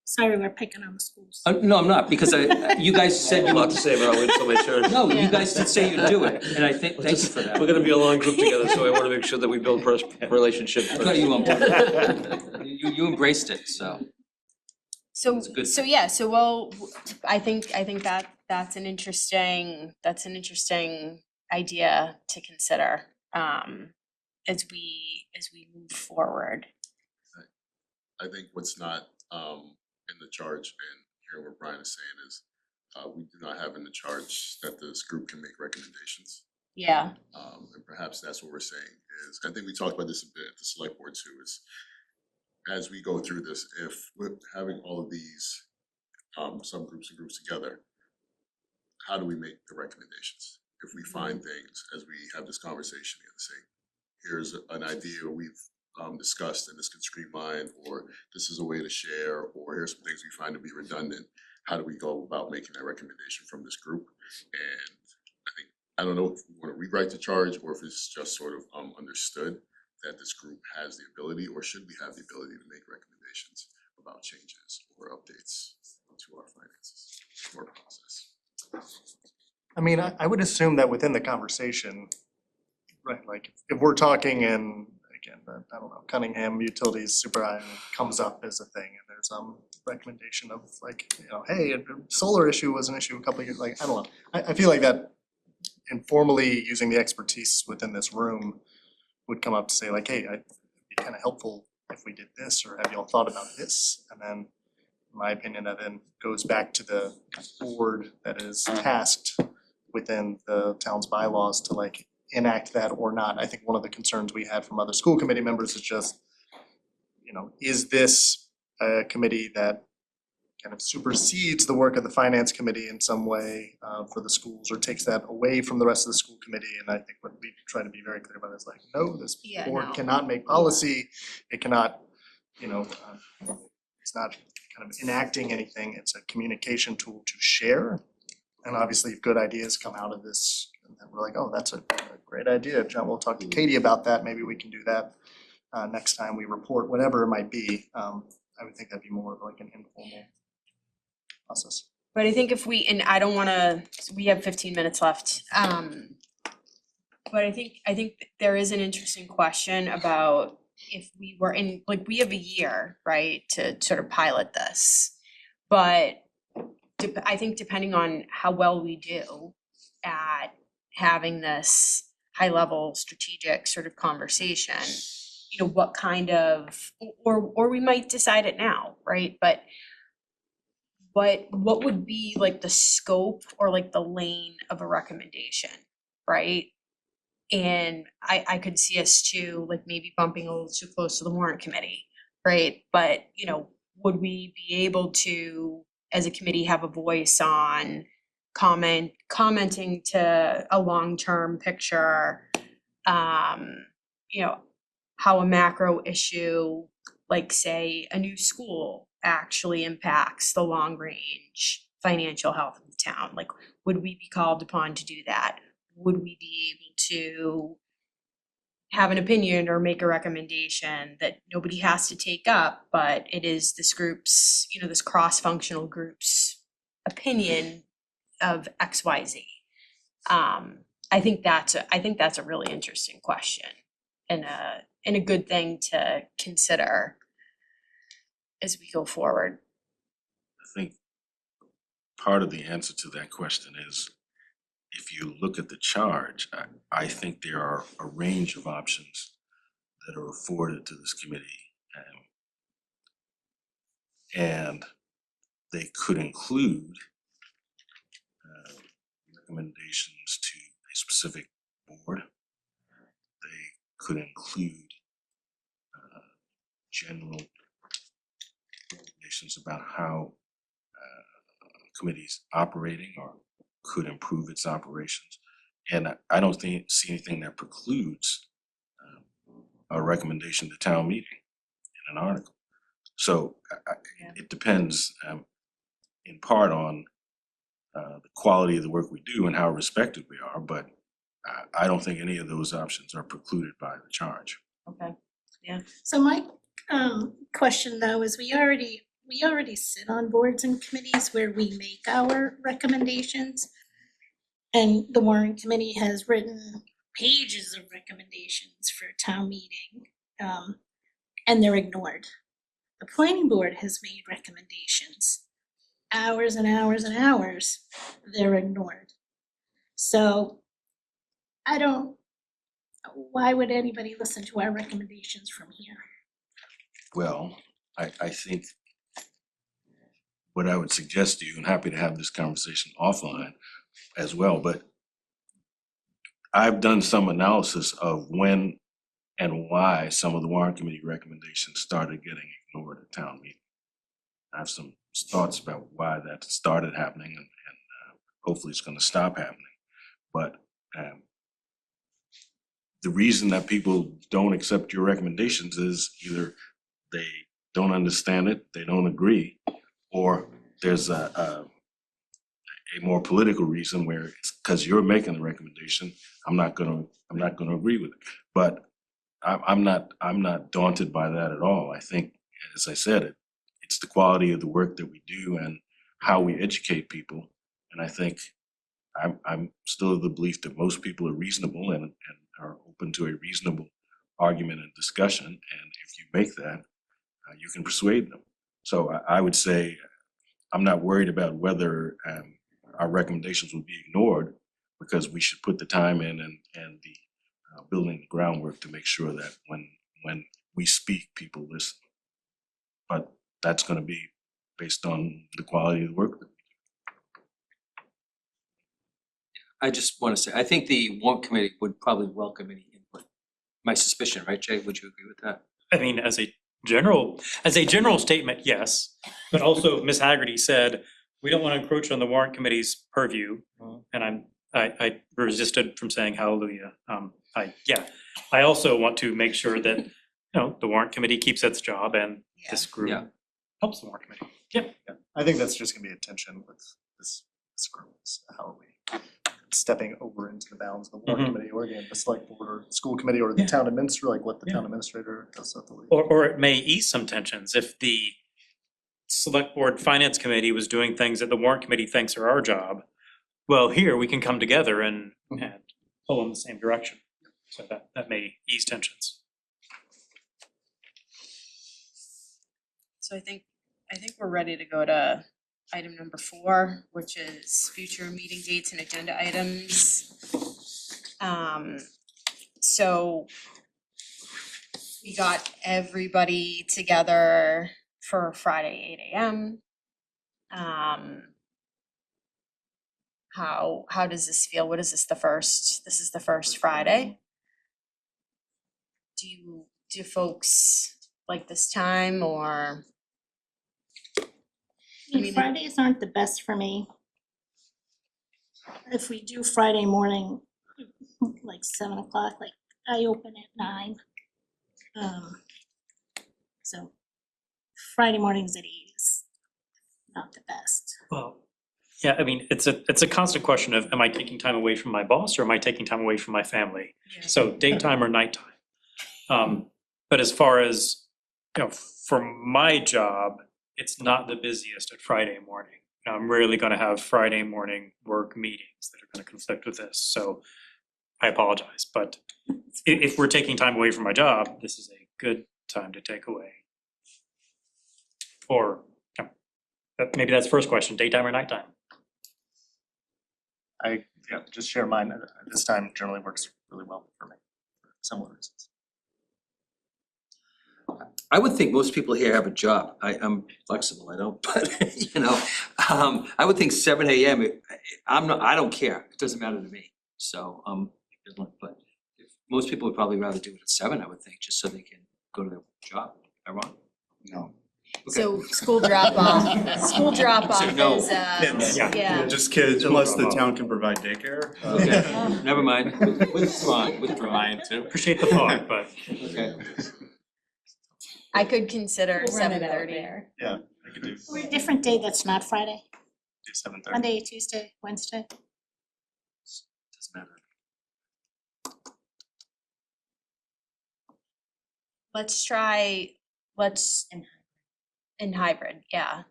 Sorry, we're picking on the schools. No, I'm not, because you guys said you A lot would. to say, but I'll wait until my turn. No, you guys did say you'd do it, and I thank you for that. We're gonna be a long group together, so I wanna make sure that we build relationships I first. thought you were on board. You embraced it, so. So, It's a good so yeah, so well, I think that that's an interesting idea to consider, as we move forward. I think what's not in the charge, and hearing what Brian is saying is, we do not have in the charge that this group can make recommendations. Yeah, And perhaps that's what we're saying is, I think we talked about this a bit at the select board too, is as we go through this, if we're having all of these subgroups and groups together, how do we make the recommendations? If we find things as we have this conversation and say, here's an idea we've discussed and this can streamline, or this is a way to share, or here's some things we find to be redundant. How do we go about making that recommendation from this group? And I don't know if we want to rewrite the charge or if it's just sort of understood that this group has the ability, or should we have the ability to make recommendations about changes or updates to our finances or process. I mean, I would assume that within the conversation, right, like if we're talking and again, I don't know, Cunningham Utilities Super Island comes up as a thing and there's recommendation of like, you know, hey, a solar issue was an issue a couple of years, like, I don't know. I feel like that informally using the expertise within this room would come up to say like, hey, it'd be kind of helpful if we did this, or have y'all thought about this? And then, in my opinion, that then goes back to the board that is tasked within the town's bylaws to like enact that or not. I think one of the concerns we had from other school committee members is just, you know, is this a committee that kind of supersedes the work of the finance committee in some way for the schools, or takes that away from the rest of the school committee? And I think what we try to be very clear about is like, no, this Yeah, board no. cannot make policy. It cannot, you know, it's not kind of enacting anything. It's a communication tool to share. And obviously if good ideas come out of this, and then we're like, oh, that's a great idea. John, we'll talk to Katie about that. Maybe we can do that next time we report, whatever it might be. I would think that'd be more of like an informal process. but I think if we, and I don't wanna, we have 15 minutes left. But I think there is an interesting question about if we were in, like, we have a year, right, to sort of pilot this. But I think depending on how well we do at having this high-level strategic sort of conversation, you know, what kind of, or we might decide it now, right? But what would be like the scope or like the lane of a recommendation, right? And I could see us too, like maybe bumping a little too close to the warrant committee, right? But, you know, would we be able to, as a committee, have a voice on commenting to a long-term picture, you know, how a macro issue, like say a new school, actually impacts the long-range financial health of the town? Like, would we be called upon to do that? Would we be able to have an opinion or make a recommendation that nobody has to take up, but it is this group's, you know, this cross-functional group's opinion of XYZ? I think that's a really interesting question and a good thing to consider as we go forward. I think part of the answer to that question is, if you look at the charge, I think there are a range of options that are afforded to this committee. And they could include recommendations to a specific board. They could include general recommendations about how committee's operating or could improve its operations. And I don't see anything that precludes a recommendation to town meeting in an article. So it depends in part on the quality of the work we do and how respected we are, but I don't think any of those options are precluded by the charge. Okay, So my question though is we already sit on boards and committees where we make our recommendations. And the warrant committee has written pages of recommendations for town meeting, and they're ignored. The planning board has made recommendations, hours and hours and hours, they're ignored. So why would anybody listen to our recommendations from here? Well, I think what I would suggest to you, and happy to have this conversation offline as well, but I've done some analysis of when and why some of the warrant committee recommendations started getting ignored at town meeting. I have some thoughts about why that started happening, and hopefully it's gonna stop happening. But the reason that people don't accept your recommendations is either they don't understand it, they don't agree, or there's a more political reason where it's because you're making the recommendation, I'm not gonna agree with it. But I'm not daunted by that at all. I think, as I said, it's the quality of the work that we do and how we educate people. And I think I'm still of the belief that most people are reasonable and are open to a reasonable argument and discussion. And if you make that, you can persuade them. So I would say I'm not worried about whether our recommendations will be ignored, because we should put the time in and the building the groundwork to make sure that when we speak, people listen. But that's gonna be based on the quality of the work that we do. I just wanna say, I think the warrant committee would probably welcome any input. My suspicion, right, Jay? Would you agree with that? I mean, as a general statement, yes, but also Ms. Haggerty said, we don't want to encroach on the warrant committee's purview. And I resisted from saying hallelujah. I also want to make sure that, the warrant committee keeps its job and this Yeah. group helps the warrant committee. Yep. I think that's just gonna be a tension with this group, is how are we stepping over into the bounds of the warrant committee, or again, the select board or school committee, or the town administrator, like what the town administrator does at the lead. Or it may ease some tensions if the select board finance committee was doing things that the warrant committee thinks are our job. Well, here we can come together and pull in the same direction. So that may ease tensions. so I think we're ready to go to item number 4, which is future meeting dates and agenda items. So we got everybody together for Friday 8 AM. How does this feel? What is this, this is the first Friday? Do folks like this time, or? I mean, Fridays aren't the best for me. If we do Friday morning, like 7 o'clock, like I open at 9. So Friday mornings at 8 is not the best. Well, yeah, I mean, it's a constant question of, am I taking time away from my boss or am I taking time away from my family? So daytime or nighttime? But as far as, for my job, it's not the busiest at Friday morning. I'm rarely gonna have Friday morning work meetings that are gonna conflict with this, so I apologize, but if we're taking time away from my job, this is a good time to take away. Or, maybe that's the first question, daytime or nighttime? Just share mine, this time generally works really well for me, for similar reasons. I would think most people here have a job. I'm flexible, I don't, but you know, I would think 7 AM, I don't care, it doesn't matter to me. So, but most people would probably rather do it at 7, I would think, just so they can go to their job. Am I wrong? No. Okay. So school drop off, school drop off So no. is, Kids. yeah. Just kids, unless the town can provide daycare. Okay, never mind, withdrawn. Ryan too. Appreciate the thought, but Okay. I could consider We'll run it 7:30. out there. Yeah, I could do Or a different day that's not Friday, 7:30. Monday, Tuesday, Wednesday. Doesn't matter. Let's try, And in hybrid, yeah.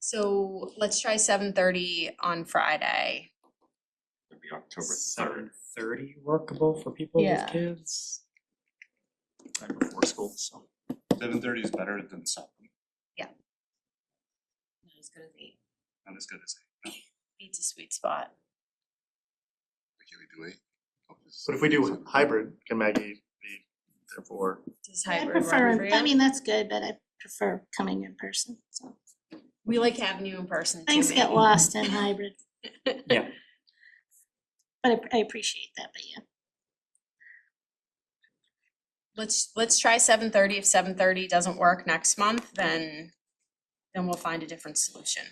So let's try 7:30 on Friday. It'd be October 3rd. 7:30 workable for people with Yeah. kids? Right before school, so. 7:30 is better than 7, Not as good as 8. not as good as 8. 8's a sweet spot. Can we do 8? But if we do hybrid, can Maggie be there for? Does I hybrid work prefer, for I you? mean, that's good, but I prefer coming in person, so. We like having you in person too. Things get maybe. lost in hybrid. Yeah. But I appreciate that, but yeah. Let's try 7:30. If 7:30 doesn't work next month, then we'll find a different solution.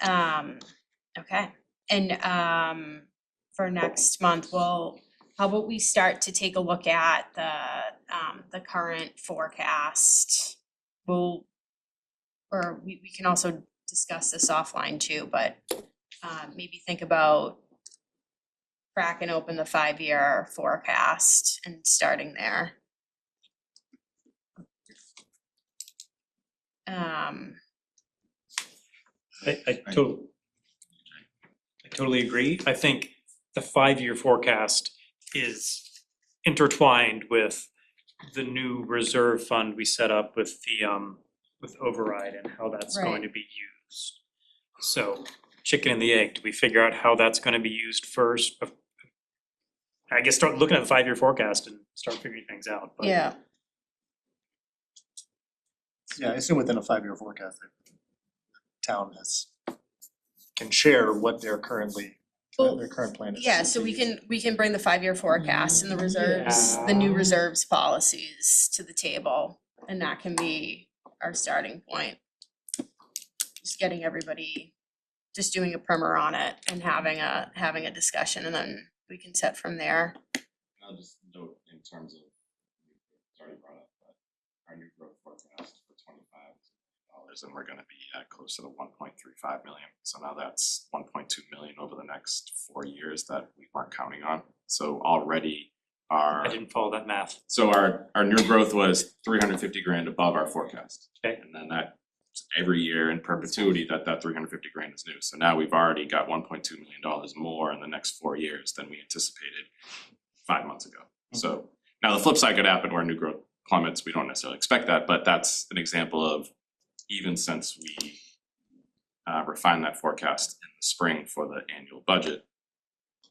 Okay, and for next month, how about we start to take a look at the current forecast? We can also discuss this offline too, but maybe think about cracking open the 5-year forecast and starting there. I totally agree. I think the 5-year forecast is intertwined with the new reserve fund we set up with the with override and how that's going to be used. So chicken and the egg, do we figure out how that's gonna be used first? I guess start looking at the 5-year forecast and start figuring things out, but. Yeah, Yeah, I assume within a 5-year forecast, the town can share what they're currently, Well, their current plan is. yeah, so we can bring the 5-year forecast and the reserves, the new reserves policies to the table, and that can be our starting point. Just getting everybody, just doing a primer on it and having a discussion, and then we can set from there. I'll just note in terms of, it's already brought up, but our new growth forecast for $25, and we're gonna be at close to the 1.35 million. So now that's 1.2 million over the next 4 years that we weren't counting on. So already I didn't follow that math. so our new growth was 350 grand above our forecast. Okay. And then that, every year in perpetuity, that 350 grand is new. So now we've already got $1.2 million more in the next 4 years than we anticipated 5 months ago. So now the flip side could happen where new growth plummets. We don't necessarily expect that, but that's an example of, even since we refined that forecast in the spring for the annual budget,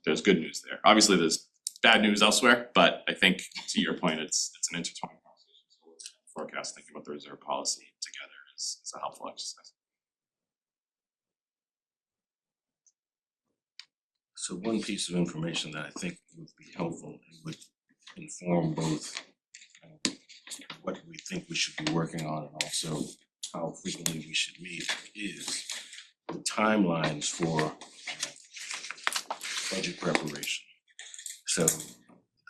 there's good news there. Obviously, there's bad news elsewhere, but I think to your point, it's an intertwined conversation. So looking at the forecast, thinking about the reserve policy together is a helpful exercise. So one piece of information that I think would be helpful and would inform both what we think we should be working on and also how frequently we should meet is the timelines for budget preparation. So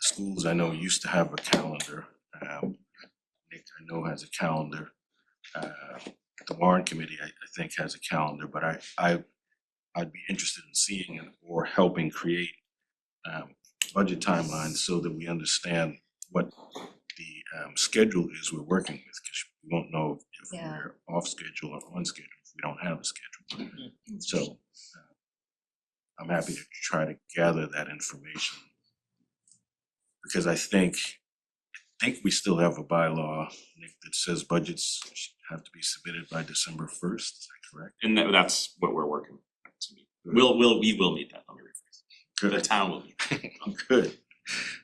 schools I know used to have a calendar. Nick I know has a calendar. The warrant committee I think has a calendar, but I'd be interested in seeing it or helping create budget timelines so that we understand what the schedule is we're working with, because we won't know if Yeah. we're off schedule or on schedule if we don't have a schedule. So I'm happy to try to gather that information. Because I think we still have a bylaw, Nick, that says budgets should have to be submitted by December 1st, is that correct? And that's what we're working to meet. We will meet that, let me rephrase. The Good. town will meet. Good.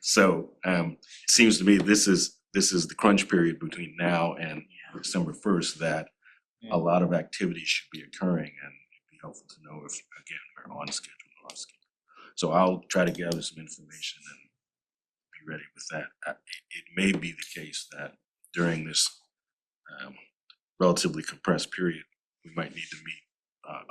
So it seems to me this is the crunch period between now and December 1st that a lot of activity should be occurring, and it'd be helpful to know if, again, we're on schedule or off schedule. So I'll try to gather some information and be ready with that. It may be the case that during this relatively compressed period, we might need to meet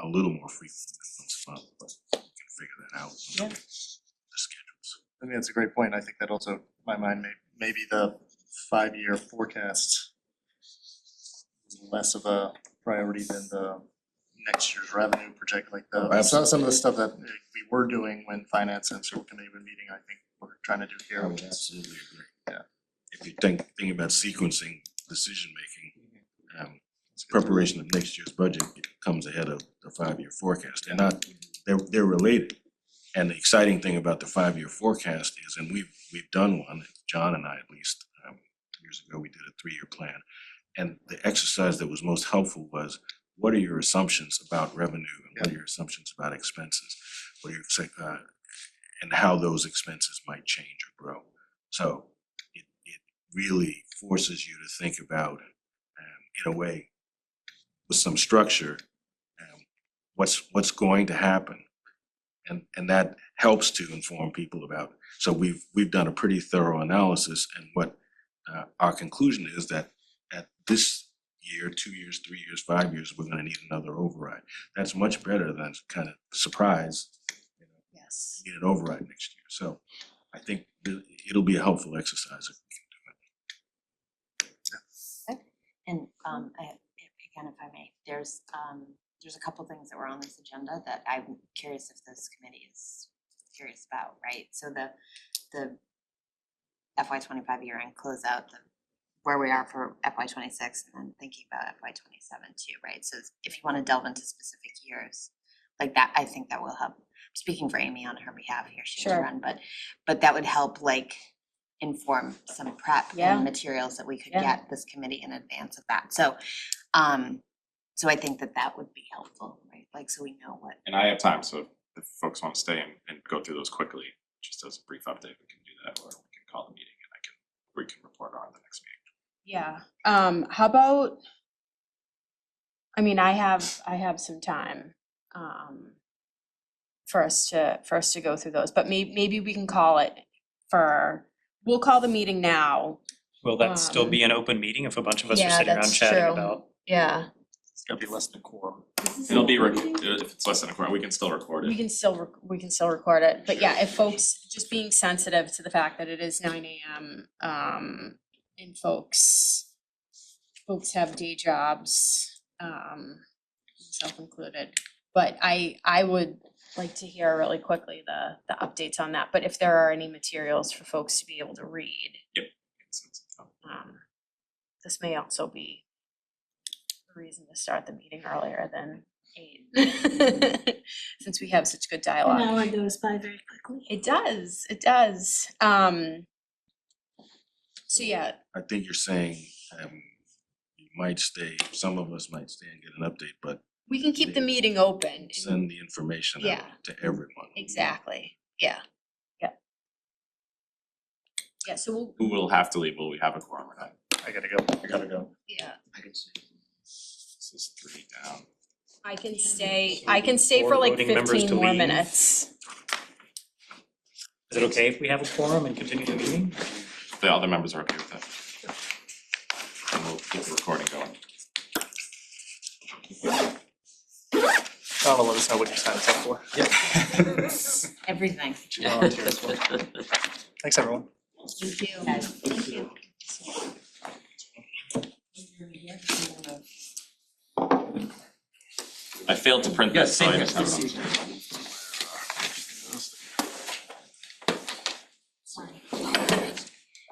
a little more frequently than once a month, but we can figure that out. Yeah. The schedules. I think that's a great point. I think that also, in my mind, maybe the 5-year forecast is less of a priority than the next year's revenue project, like some of the stuff that we were doing when finance and school committee were meeting, I think we're trying to do here. I which would is- absolutely agree. Yeah. If you think about sequencing decision-making, preparation of next year's budget comes ahead of the 5-year forecast. They're related. And the exciting thing about the 5-year forecast is, and we've done one, John and I at least, years ago, we did a 3-year plan. And the exercise that was most helpful was, what are your assumptions about revenue and what are your assumptions about expenses? What are your, and how those expenses might change or grow. So it really forces you to think about, in a way, with some structure, what's going to happen. And that helps to inform people about, so we've done a pretty thorough analysis, and what our conclusion is that at this year, 2 years, 3 years, 5 years, we're gonna need another override. That's much better than kind of surprise, Yes. need an override next year. So I think it'll be a helpful exercise if we can do it. And again, if I may, there's a couple things that were on this agenda that I'm curious if this committee is curious about, right? So the FY25 year end closeout, where we are for FY26, and then thinking about FY27 too, right? So if you wanna delve into specific years, like that, I think that will help. Speaking for Amy on her behalf here, she has to Sure. run, but that would help like inform some prep Yeah. and materials that we could Yeah. get this committee in advance of that. So so I think that would be helpful, right? Like, so we know what. And I have time, so if folks wanna stay and go through those quickly, just as a brief update, we can do that, or we can call the meeting and we can report on the next meeting. Yeah, how about, I mean, I have some time, for us to go through those, but maybe we can call it we'll call the meeting now. Will that still be an open meeting if a bunch of us are Yeah, sitting around that's chatting true. about? Yeah, It's gonna be less than a quorum. It'll be, if it's less than a quarter, we can still record we it. can still record it, but yeah, if folks, just being sensitive to the fact that it is 9 AM, and folks have day jobs, myself included. But I would like to hear really quickly the updates on that, but if there are any materials for folks to be able to read, this may also be a reason to start the meeting earlier than 8. Since we have such good An dialogue. hour goes by very quickly. It does. So yeah, I think you're saying you might stay, some of us might stay and get an update, but we can keep the meeting open. and- send the information Yeah. out to everyone. Exactly, yeah. Yeah, so we'll, Who will have to leave? Will we have a quorum or not? I gotta go. yeah, I can see. This is 3 down. I can stay for Four like voting members 15 to more leave. minutes. Is it okay if we have a quorum and continue the meeting? The other members are okay with that. And we'll get the recording going. Donald, let us know what you signed us up for. Everything. Volunteers for. Thanks, everyone. Thank you. Thank you. I failed to print this, so I just have it on.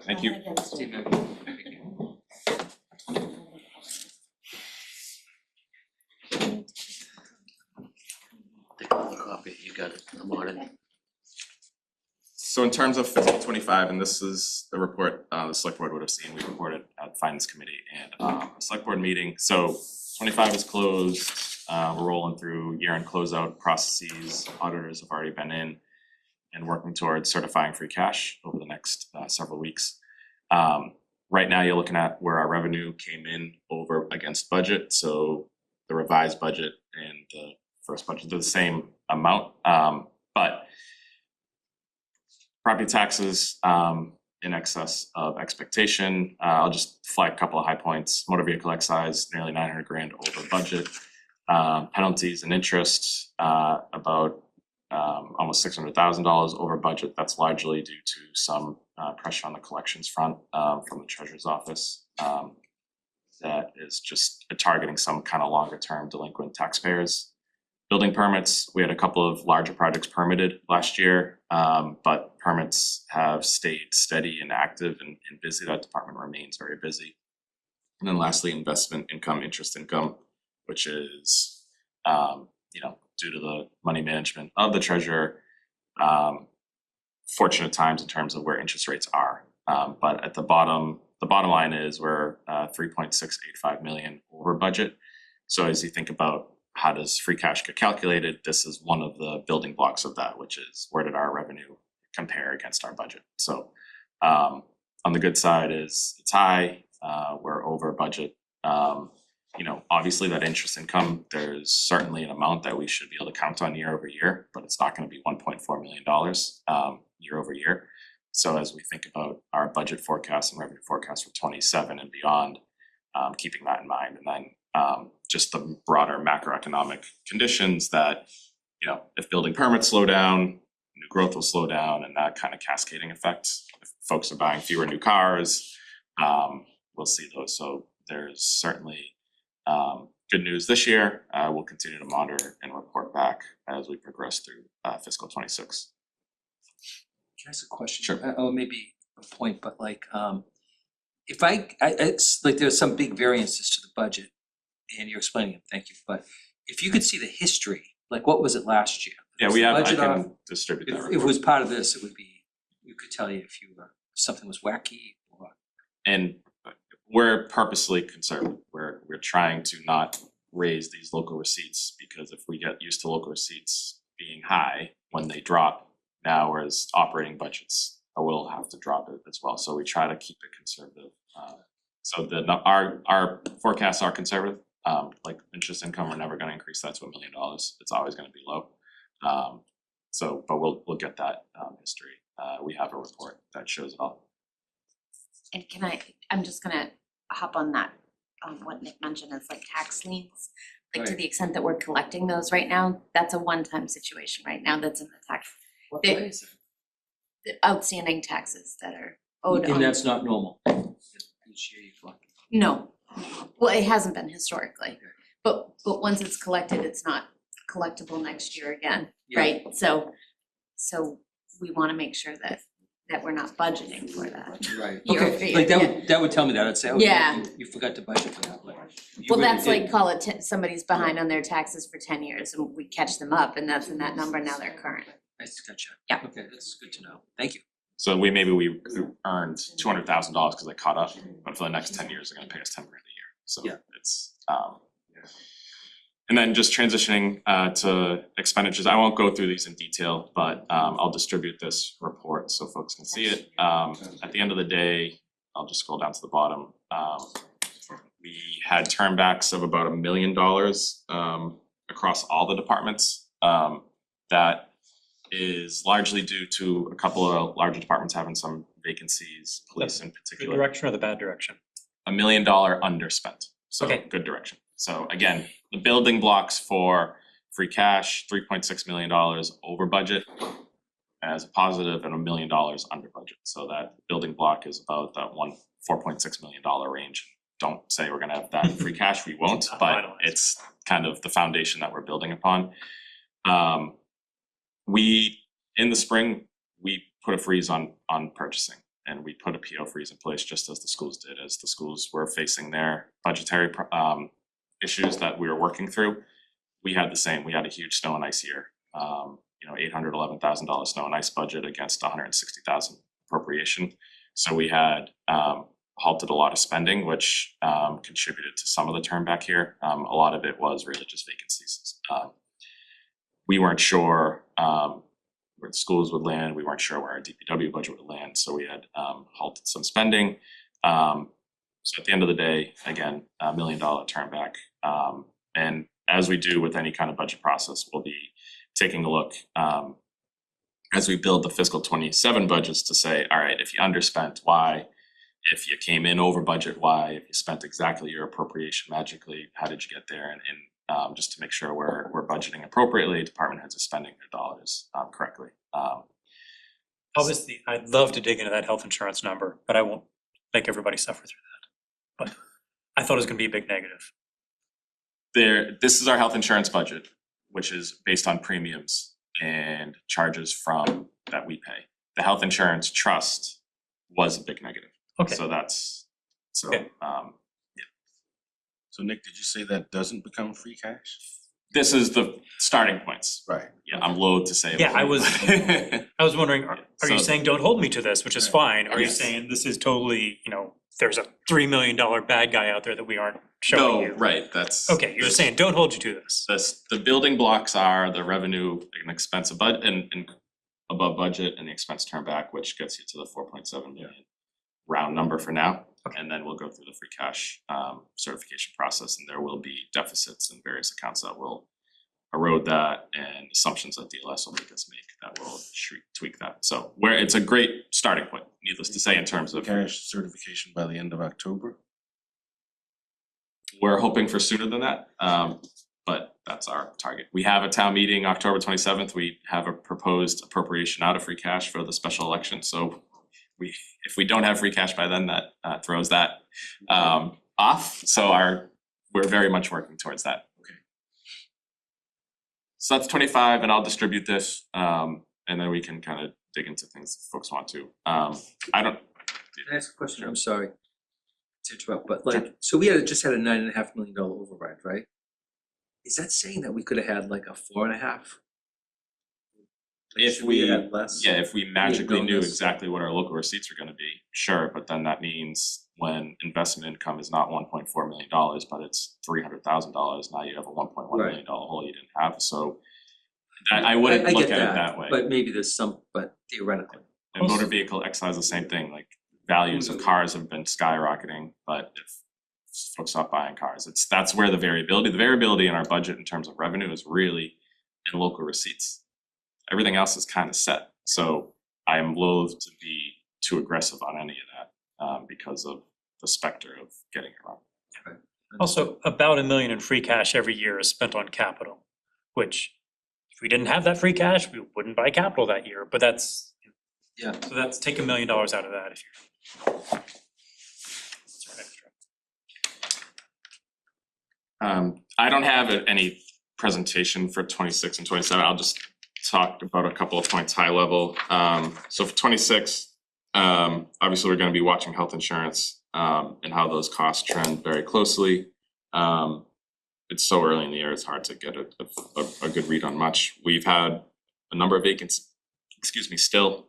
Thank you. Take another copy, you got it, I'm on it. So in terms of 1525, and this is the report the select board would have seen, we reported at the finance committee and a select board meeting. So 25 is closed, we're rolling through year-end closeout processes, auditors have already been in. and working towards certifying free cash over the next several weeks. Right now, you're looking at where our revenue came in over against budget, so the revised budget and the first budget, they're the same amount, but property taxes in excess of expectation. I'll just flag a couple of high points. Motor vehicle excise, nearly 900 grand over budget. Penalties and interest, about almost $600,000 over budget. That's largely due to some pressure on the collections front from the treasurer's office. That is just targeting some kind of longer term delinquent taxpayers. Building permits, we had a couple of larger projects permitted last year, but permits have stayed steady and active and busy. That department remains very busy. And then lastly, investment income, interest income, which is, due to the money management of the treasurer, fortunate times in terms of where interest rates are. But at the bottom line is we're 3.685 million over budget. So as you think about how does free cash get calculated, this is one of the building blocks of that, which is where did our revenue compare against our budget? So on the good side is it's high, we're over budget. Obviously that interest income, there's certainly an amount that we should be able to count on year over year, but it's not going to be $1.4 million year over year. So as we think about our budget forecast and revenue forecast for 27 and beyond, keeping that in mind, and then just the broader macroeconomic conditions that, if building permits slow down, new growth will slow down, and that kind of cascading effect. If folks are buying fewer new cars, we'll see those. So there's certainly good news this year. We'll continue to monitor and report back as we progress through fiscal 26. Can I ask a question? Sure. Or maybe a point, but like, if it's like there's some big variances to the budget and you're explaining it, thank you, but if you could see the history, like what was it last year? Yeah, Was we the have, I budget off? can distribute that If it report. was part of this, it would be, we could tell you if something was wacky or. And we're purposely conservative. We're trying to not raise these local receipts, because if we get used to local receipts being high, when they drop now, whereas operating budgets will have to drop it as well. So we try to keep it conservative. So our forecasts are conservative. Like interest income, we're never going to increase that to $1 million. It's always going to be low. But we'll get that history. We have a report that shows it all. And I'm just gonna hop on that, what Nick mentioned is like tax liens. Like to Right. the extent that we're collecting those right now, that's a one-time situation right now that's in the tax. What They- way is it? The outstanding taxes that are owed on. And that's not normal. Each year you collect. No, well, it hasn't been historically, but once it's collected, it's not collectible next year again, Yeah. right? So we wanna make sure that we're not budgeting for that. Right, Year over okay, year, like yeah. that would tell me that, I'd say, oh, Yeah. you forgot to budget for that, like. you Well, really that's did. like, call it, somebody's behind on their taxes for 10 years and we catch them up and that's in that number, now they're current. Nice, gotcha. Yeah. Okay, that's good to know, thank you. So we earned $200,000 because they caught up, but for the next 10 years, they're gonna pay us 10 grand a year. So Yeah. it's and then just transitioning to expenditures. I won't go through these in detail, but I'll distribute this report so folks can see it. At the end of the day, I'll just scroll down to the bottom. We had turnbacks of about $1 million across all the departments. That is largely due to a couple of larger departments having some vacancies, police in Good particular. direction or the bad direction? $1 million underspent, so Okay. good direction. So again, the building blocks for free cash, $3.6 million over budget as a positive, and $1 million under budget. So that building block is about that $4.6 million range. Don't say we're gonna have that free cash, we won't, It's not but finalized. it's kind of the foundation that we're building upon. In the spring, we put a freeze on purchasing, and we put a PO freeze in place just as the schools did, as the schools were facing their budgetary issues that we were working through. We had the same, we had a huge snow and ice year, $811,000 snow and ice budget against $160,000 appropriation. So we had halted a lot of spending, which contributed to some of the turn back here. A lot of it was really just vacancies. We weren't sure where the schools would land. We weren't sure where our DPW budget would land, so we had halted some spending. So at the end of the day, again, $1 million turn back. And as we do with any kind of budget process, we'll be taking a look as we build the fiscal 27 budgets to say, all right, if you underspent, why? If you came in over budget, why? If you spent exactly your appropriation magically, how did you get there? And just to make sure we're budgeting appropriately, department heads are spending their dollars correctly. Obviously, I'd love to dig into that health insurance number, but I won't make everybody suffer through that. But I thought it was gonna be a big negative. This is our health insurance budget, which is based on premiums and charges from that we pay. The health insurance trust was a big negative. Okay. So that's, so, Okay. So Nick, did you say that doesn't become free cash? This is the starting points. Right. Yeah, I'm loath to say. Yeah, I was wondering, are you So- saying don't hold me to this, which is fine? Are you Yes. saying this is totally, there's a $3 million bad guy out there that we aren't showing you? No, right, that's. Okay, you're just saying, don't hold you to this. The building blocks are the revenue and expense and above budget and the expense turn back, which gets you to the 4.7 million round number for now. Okay. And then we'll go through the free cash certification process, and there will be deficits in various accounts that will erode that, and assumptions that DLS will make us make that will tweak that. So it's a great starting point, needless to say, in terms of. Cash certification by the end of October? We're hoping for sooner than that, but that's our target. We have a town meeting October 27th. We have a proposed appropriation out of free cash for the special election, so if we don't have free cash by then, that throws that off. So we're very much working towards that. Okay. So that's 25, and I'll distribute this, and then we can kind of dig into things if folks want to. Can I ask a question? I'm sorry to interrupt, but so we just had a $9.5 million override, right? Is that saying that we could have had like a 4.5? If Should we, have had less? yeah, if we magically known knew this. exactly what our local receipts are gonna be, sure, but then that means when investment income is not $1.4 million, but it's $300,000, now you have a $1.1 million hole you didn't have, so I wouldn't I look get at it that way. But maybe there's some, but theoretically. And motor vehicle excise, the same thing, like values of cars have been skyrocketing, but if folks stop buying cars, that's where the variability in our budget in terms of revenue is really in local receipts. Everything else is kind of set, so I am loath to be too aggressive on any of that because of the specter of getting it wrong. Also, about $1 million in free cash every year is spent on capital, which if we didn't have that free cash, we wouldn't buy capital that year, but that's. Yeah. So that's, take $1 million out of that if you're. That's extra. I don't have any presentation for 26 and 27. I'll just talk about a couple of points high level. So for 26, obviously we're gonna be watching health insurance and how those costs trend very closely. It's so early in the year, it's hard to get a good read on much. We've had a number of vacancies, still.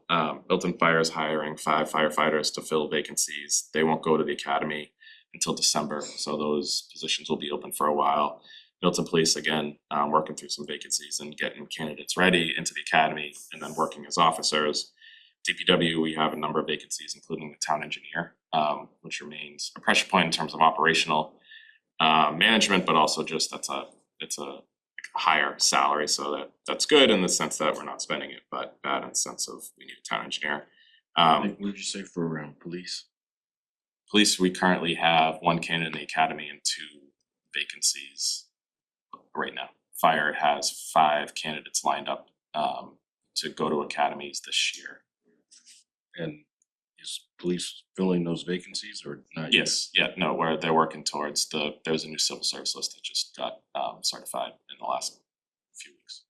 Milton Fire is hiring 5 firefighters to fill vacancies. They won't go to the academy until December, so those positions will be open for a while. Milton Police, again, working through some vacancies and getting candidates ready into the academy and then working as officers. DPW, we have a number of vacancies, including the town engineer, which remains a pressure point in terms of operational management, but also just it's a higher salary, so that's good in the sense that we're not spending it, but bad in the sense of we need a town engineer. Nick, what did you say for police? Police, we currently have 1 candidate in the academy and 2 vacancies right now. Fire has 5 candidates lined up to go to academies this year. And is police filling those vacancies or not yet? Yes, yeah, no, they're working towards there's a new civil service list that just got certified in the last few weeks.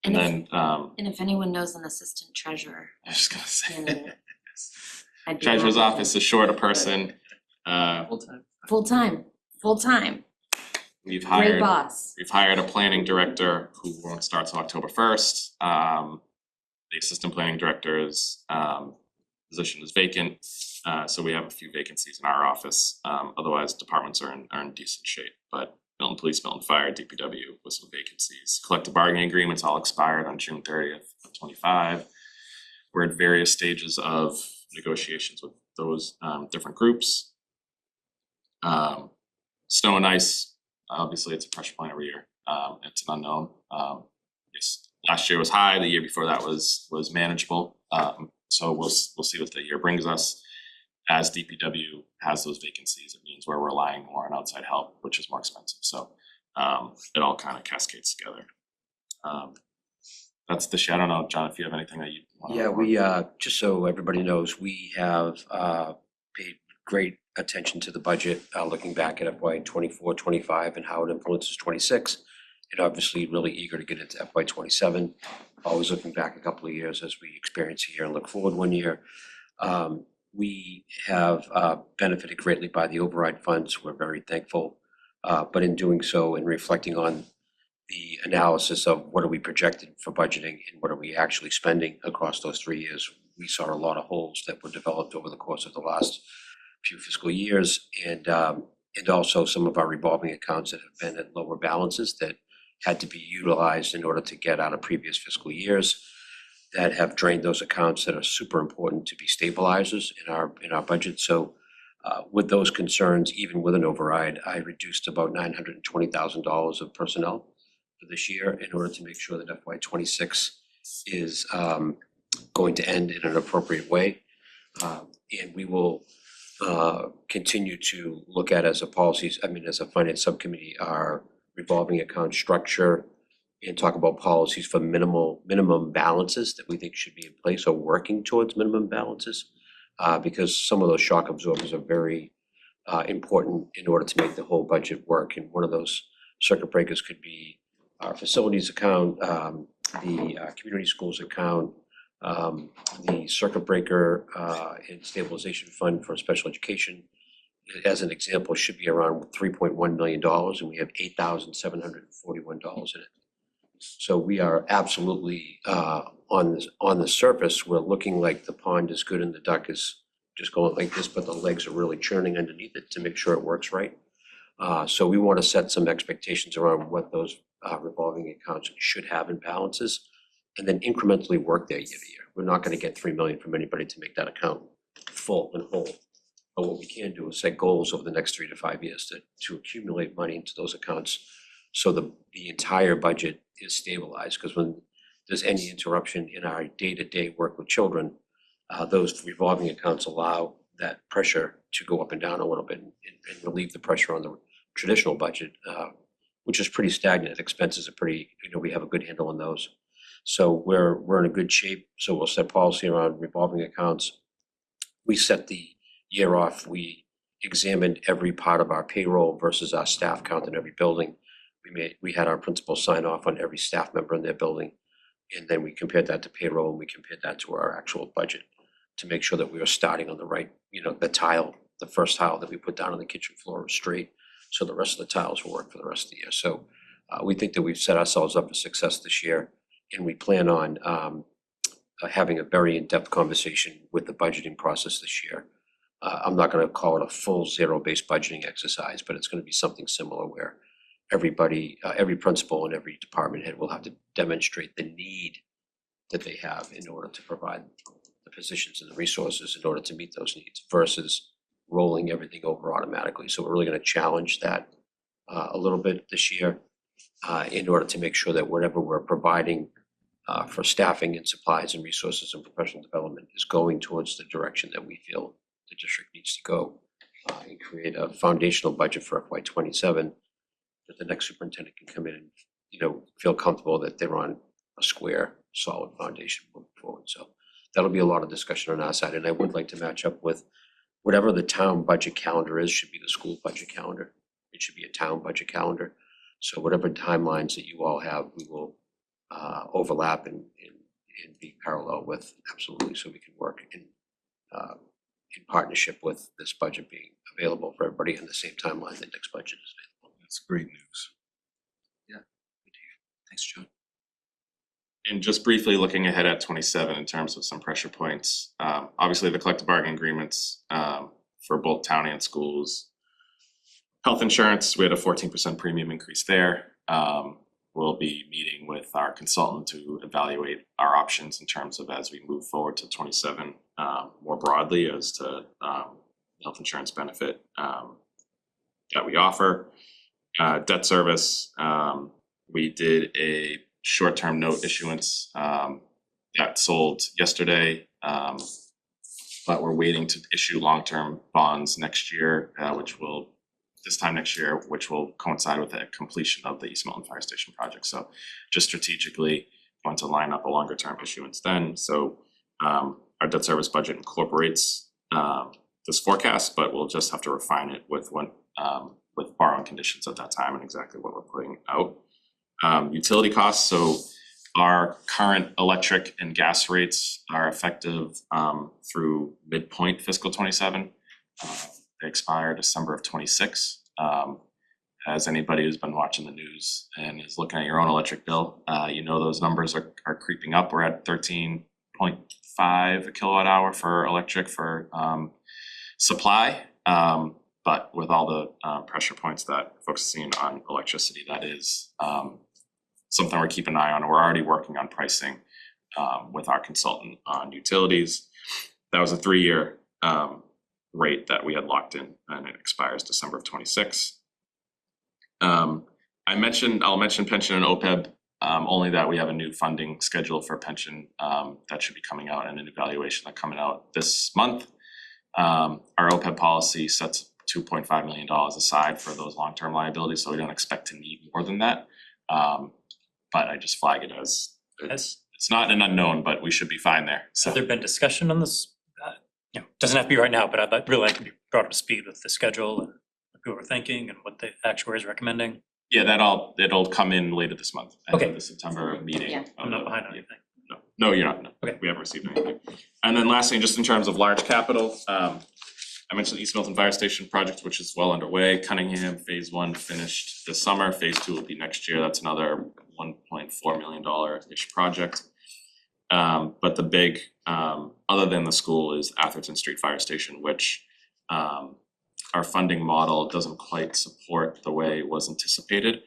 And then, And if anyone knows an assistant treasurer, I was just gonna say, then I'd be treasurer's happy to- office is short a person. Full-time? Full-time, We've great hired boss. We've hired a planning director who won't start till October 1st. The assistant planning director's position is vacant, so we have a few vacancies in our office. Otherwise, departments are in decent shape, but Milton Police, Milton Fire, DPW with some vacancies. Collective bargaining agreements all expired on June 30th, 25. We're at various stages of negotiations with those different groups. Snow and ice, obviously it's a pressure point every year. It's an unknown. Yes, last year was high, the year before that was manageable. So we'll see what the year brings us. As DPW has those vacancies, it means we're relying more on outside help, which is more expensive. So it all kind of cascades together. That's the shit. I don't know, John, if you have anything that you want to. Yeah, we, just so everybody knows, we have paid great attention to the budget, looking back at FY 24, 25 and how it influences 26. And obviously really eager to get into FY 27, always looking back a couple of years as we experience a year and look forward 1 year. We have benefited greatly by the override funds. We're very thankful. But in doing so and reflecting on the analysis of what are we projected for budgeting and what are we actually spending across those 3 years, we saw a lot of holes that were developed over the course of the last few fiscal years, and also some of our revolving accounts that have been at lower balances that had to be utilized in order to get out of previous fiscal years, that have drained those accounts that are super important to be stabilizers in our budget. So with those concerns, even with an override, I reduced about $920,000 of personnel for this year in order to make sure that FY 26 is going to end in an appropriate way. And we will continue to look at as a finance subcommittee, our revolving account structure and talk about policies for minimum balances that we think should be in place or working towards minimum balances. Because some of those shock absorbers are very important in order to make the whole budget work. And one of those circuit breakers could be our facilities account, the community schools account, the circuit breaker and stabilization fund for special education, as an example, should be around $3.1 million, and we have $8,741 in it. So we are absolutely on the surface, we're looking like the pond is good and the duck is just going like this, but the legs are really churning underneath it to make sure it works right. So we want to set some expectations around what those revolving accounts should have in balances, and then incrementally work there year to year. We're not going to get 3 million from anybody to make that account full and whole. But what we can do is set goals over the next 3 to 5 years to accumulate money into those accounts so the entire budget is stabilized. Because when there's any interruption in our day-to-day work with children, those revolving accounts allow that pressure to go up and down a little bit and relieve the pressure on the traditional budget, which is pretty stagnant. Expenses are pretty, we have a good handle on those. So we're in a good shape. So we'll set policy around revolving accounts. We set the year off. We examined every part of our payroll versus our staff count in every building. We had our principals sign off on every staff member in their building. And then we compared that to payroll, and we compared that to our actual budget to make sure that we were starting on the right, the first tile that we put down on the kitchen floor was straight. So the rest of the tiles will work for the rest of the year. So we think that we've set ourselves up for success this year. And we plan on having a very in-depth conversation with the budgeting process this year. I'm not going to call it a full zero-based budgeting exercise, but it's going to be something similar where everybody, every principal and every department head will have to demonstrate the need that they have in order to provide the positions and the resources in order to meet those needs versus rolling everything over automatically. So we're really going to challenge that a little bit this year in order to make sure that whatever we're providing for staffing and supplies and resources and professional development is going towards the direction that we feel the district needs to go, and create a foundational budget for FY 27 that the next superintendent can come in and, feel comfortable that they're on a square, solid foundation moving forward. So that'll be a lot of discussion on our side. And I would like to match up with whatever the town budget calendar is, should be the school budget calendar. It should be a town budget calendar. So whatever timelines that you all have, we will overlap and be parallel with, absolutely, so we can work in partnership with this budget being available for everybody in the same timeline the next budget is available. That's great news. Thanks, John. And just briefly looking ahead at 27 in terms of some pressure points, obviously the collective bargaining agreements for both town and schools Health insurance, we had a 14% premium increase there. We'll be meeting with our consultant to evaluate our options in terms of as we move forward to 27 more broadly as to health insurance benefit that we offer. Debt service, we did a short-term note issuance that sold yesterday, but we're waiting to issue long-term bonds next year, this time next year, which will coincide with the completion of the East Milton Fire Station project. So just strategically want to line up a longer term issuance then. So our debt service budget incorporates this forecast, but we'll just have to refine it with borrowing conditions at that time and exactly what we're putting out. Utility costs, so our current electric and gas rates are effective through midpoint fiscal 27. They expire December of 26. As anybody who's been watching the news and is looking at your own electric bill, you know those numbers are creeping up. We're at 13.5 a kilowatt hour for electric for supply. But with all the pressure points that folks are seeing on electricity, that is something we're keeping an eye on. We're already working on pricing with our consultant on utilities. That was a 3-year rate that we had locked in, and it expires December of 26. I'll mention pension and OPEB, only that we have a new funding schedule for pension that should be coming out and an evaluation that coming out this month. Our OPEB policy sets $2.5 million aside for those long-term liabilities, so we don't expect to need more than that. But I just flag it as it's not an unknown, but we should be fine there. So Has there been discussion on this? Doesn't have to be right now, but I'd really like to be brought up to speed with the schedule and what people are thinking and what the actuary is recommending. yeah, it'll come in later this month. Okay. The September meeting. Yeah. I'm not behind on anything. No, you're not. No. Okay. We haven't received anything. And then lastly, just in terms of large capital, I mentioned the East Milton Fire Station project, which is well underway. Cunningham Phase 1 finished this summer. Phase 2 will be next year. That's another $1.4 million-ish project. But the big, other than the school, is Atherton Street Fire Station, which our funding model doesn't quite support the way it was anticipated.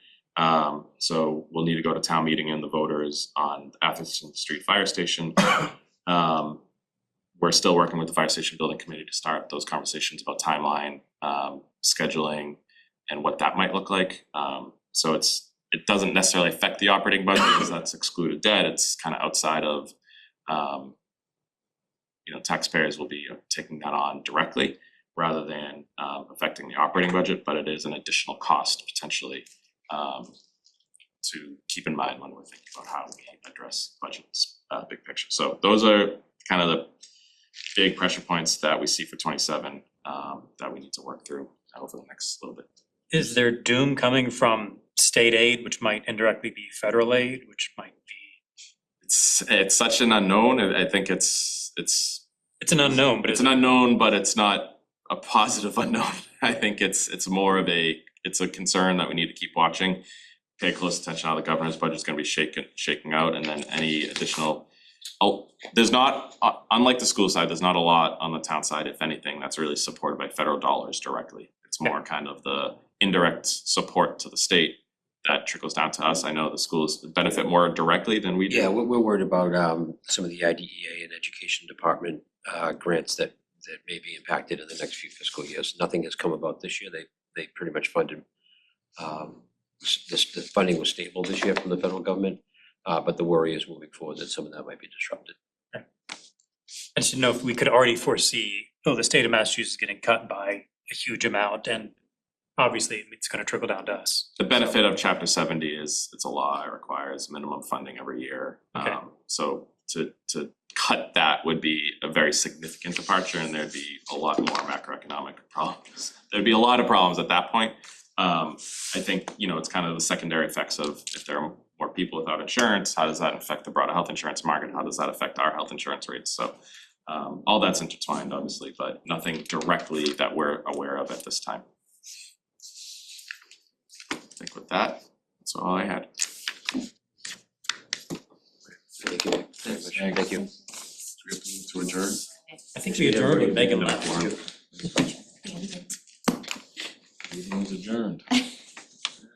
So we'll need to go to town meeting and the voters on Atherton Street Fire Station. We're still working with the Fire Station Building Committee to start those conversations about timeline, scheduling, and what that might look like. So it doesn't necessarily affect the operating budget because that's excluded debt. It's kind of outside of, taxpayers will be taking that on directly rather than affecting the operating budget, but it is an additional cost potentially to keep in mind when we're thinking about how we address budgets, big picture. So those are kind of the big pressure points that we see for 27 that we need to work through over the next little bit. Is there doom coming from state aid, which might indirectly be federal aid, which might be? It's such an unknown. I think it's an unknown, but it's an unknown, but it's not a positive unknown. I think it's more of a concern that we need to keep watching, pay close attention how the governor's budget is going to be shaking out, and then any additional. There's not, unlike the school side, there's not a lot on the town side, if anything, that's really supported by federal dollars directly. It's more kind of the indirect support to the state that trickles down to us. I know the schools benefit more directly than we do. Yeah, we're worried about some of the IDEA and education department grants that may be impacted in the next few fiscal years. Nothing has come about this year. They pretty much funded, the funding was stable this year from the federal government, but the worry is moving forward that some of that might be disrupted. I just didn't know if we could already foresee, the state of Massachusetts getting cut by a huge amount, and obviously it's gonna trickle down to us. The benefit of Chapter 70 is it's a law, it requires minimum funding every year. Okay. So to cut that would be a very significant departure, and there'd be a lot more macroeconomic problems. There'd be a lot of problems at that point. I think, it's kind of the secondary effects of if there are more people without insurance, how does that affect the broader health insurance market? How does that affect our health insurance rates? So all that's intertwined, obviously, but nothing directly that we're aware of at this time. I think with that, that's all I had. Thank you very much. Thank you. So we have to move to adjourn. I think we adjourned when Megan left. The end. Meeting's adjourned.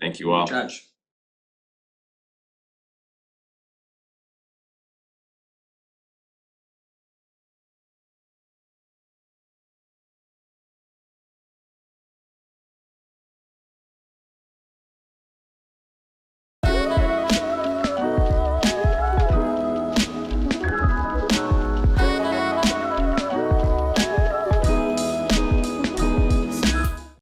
Thank you all. Judge.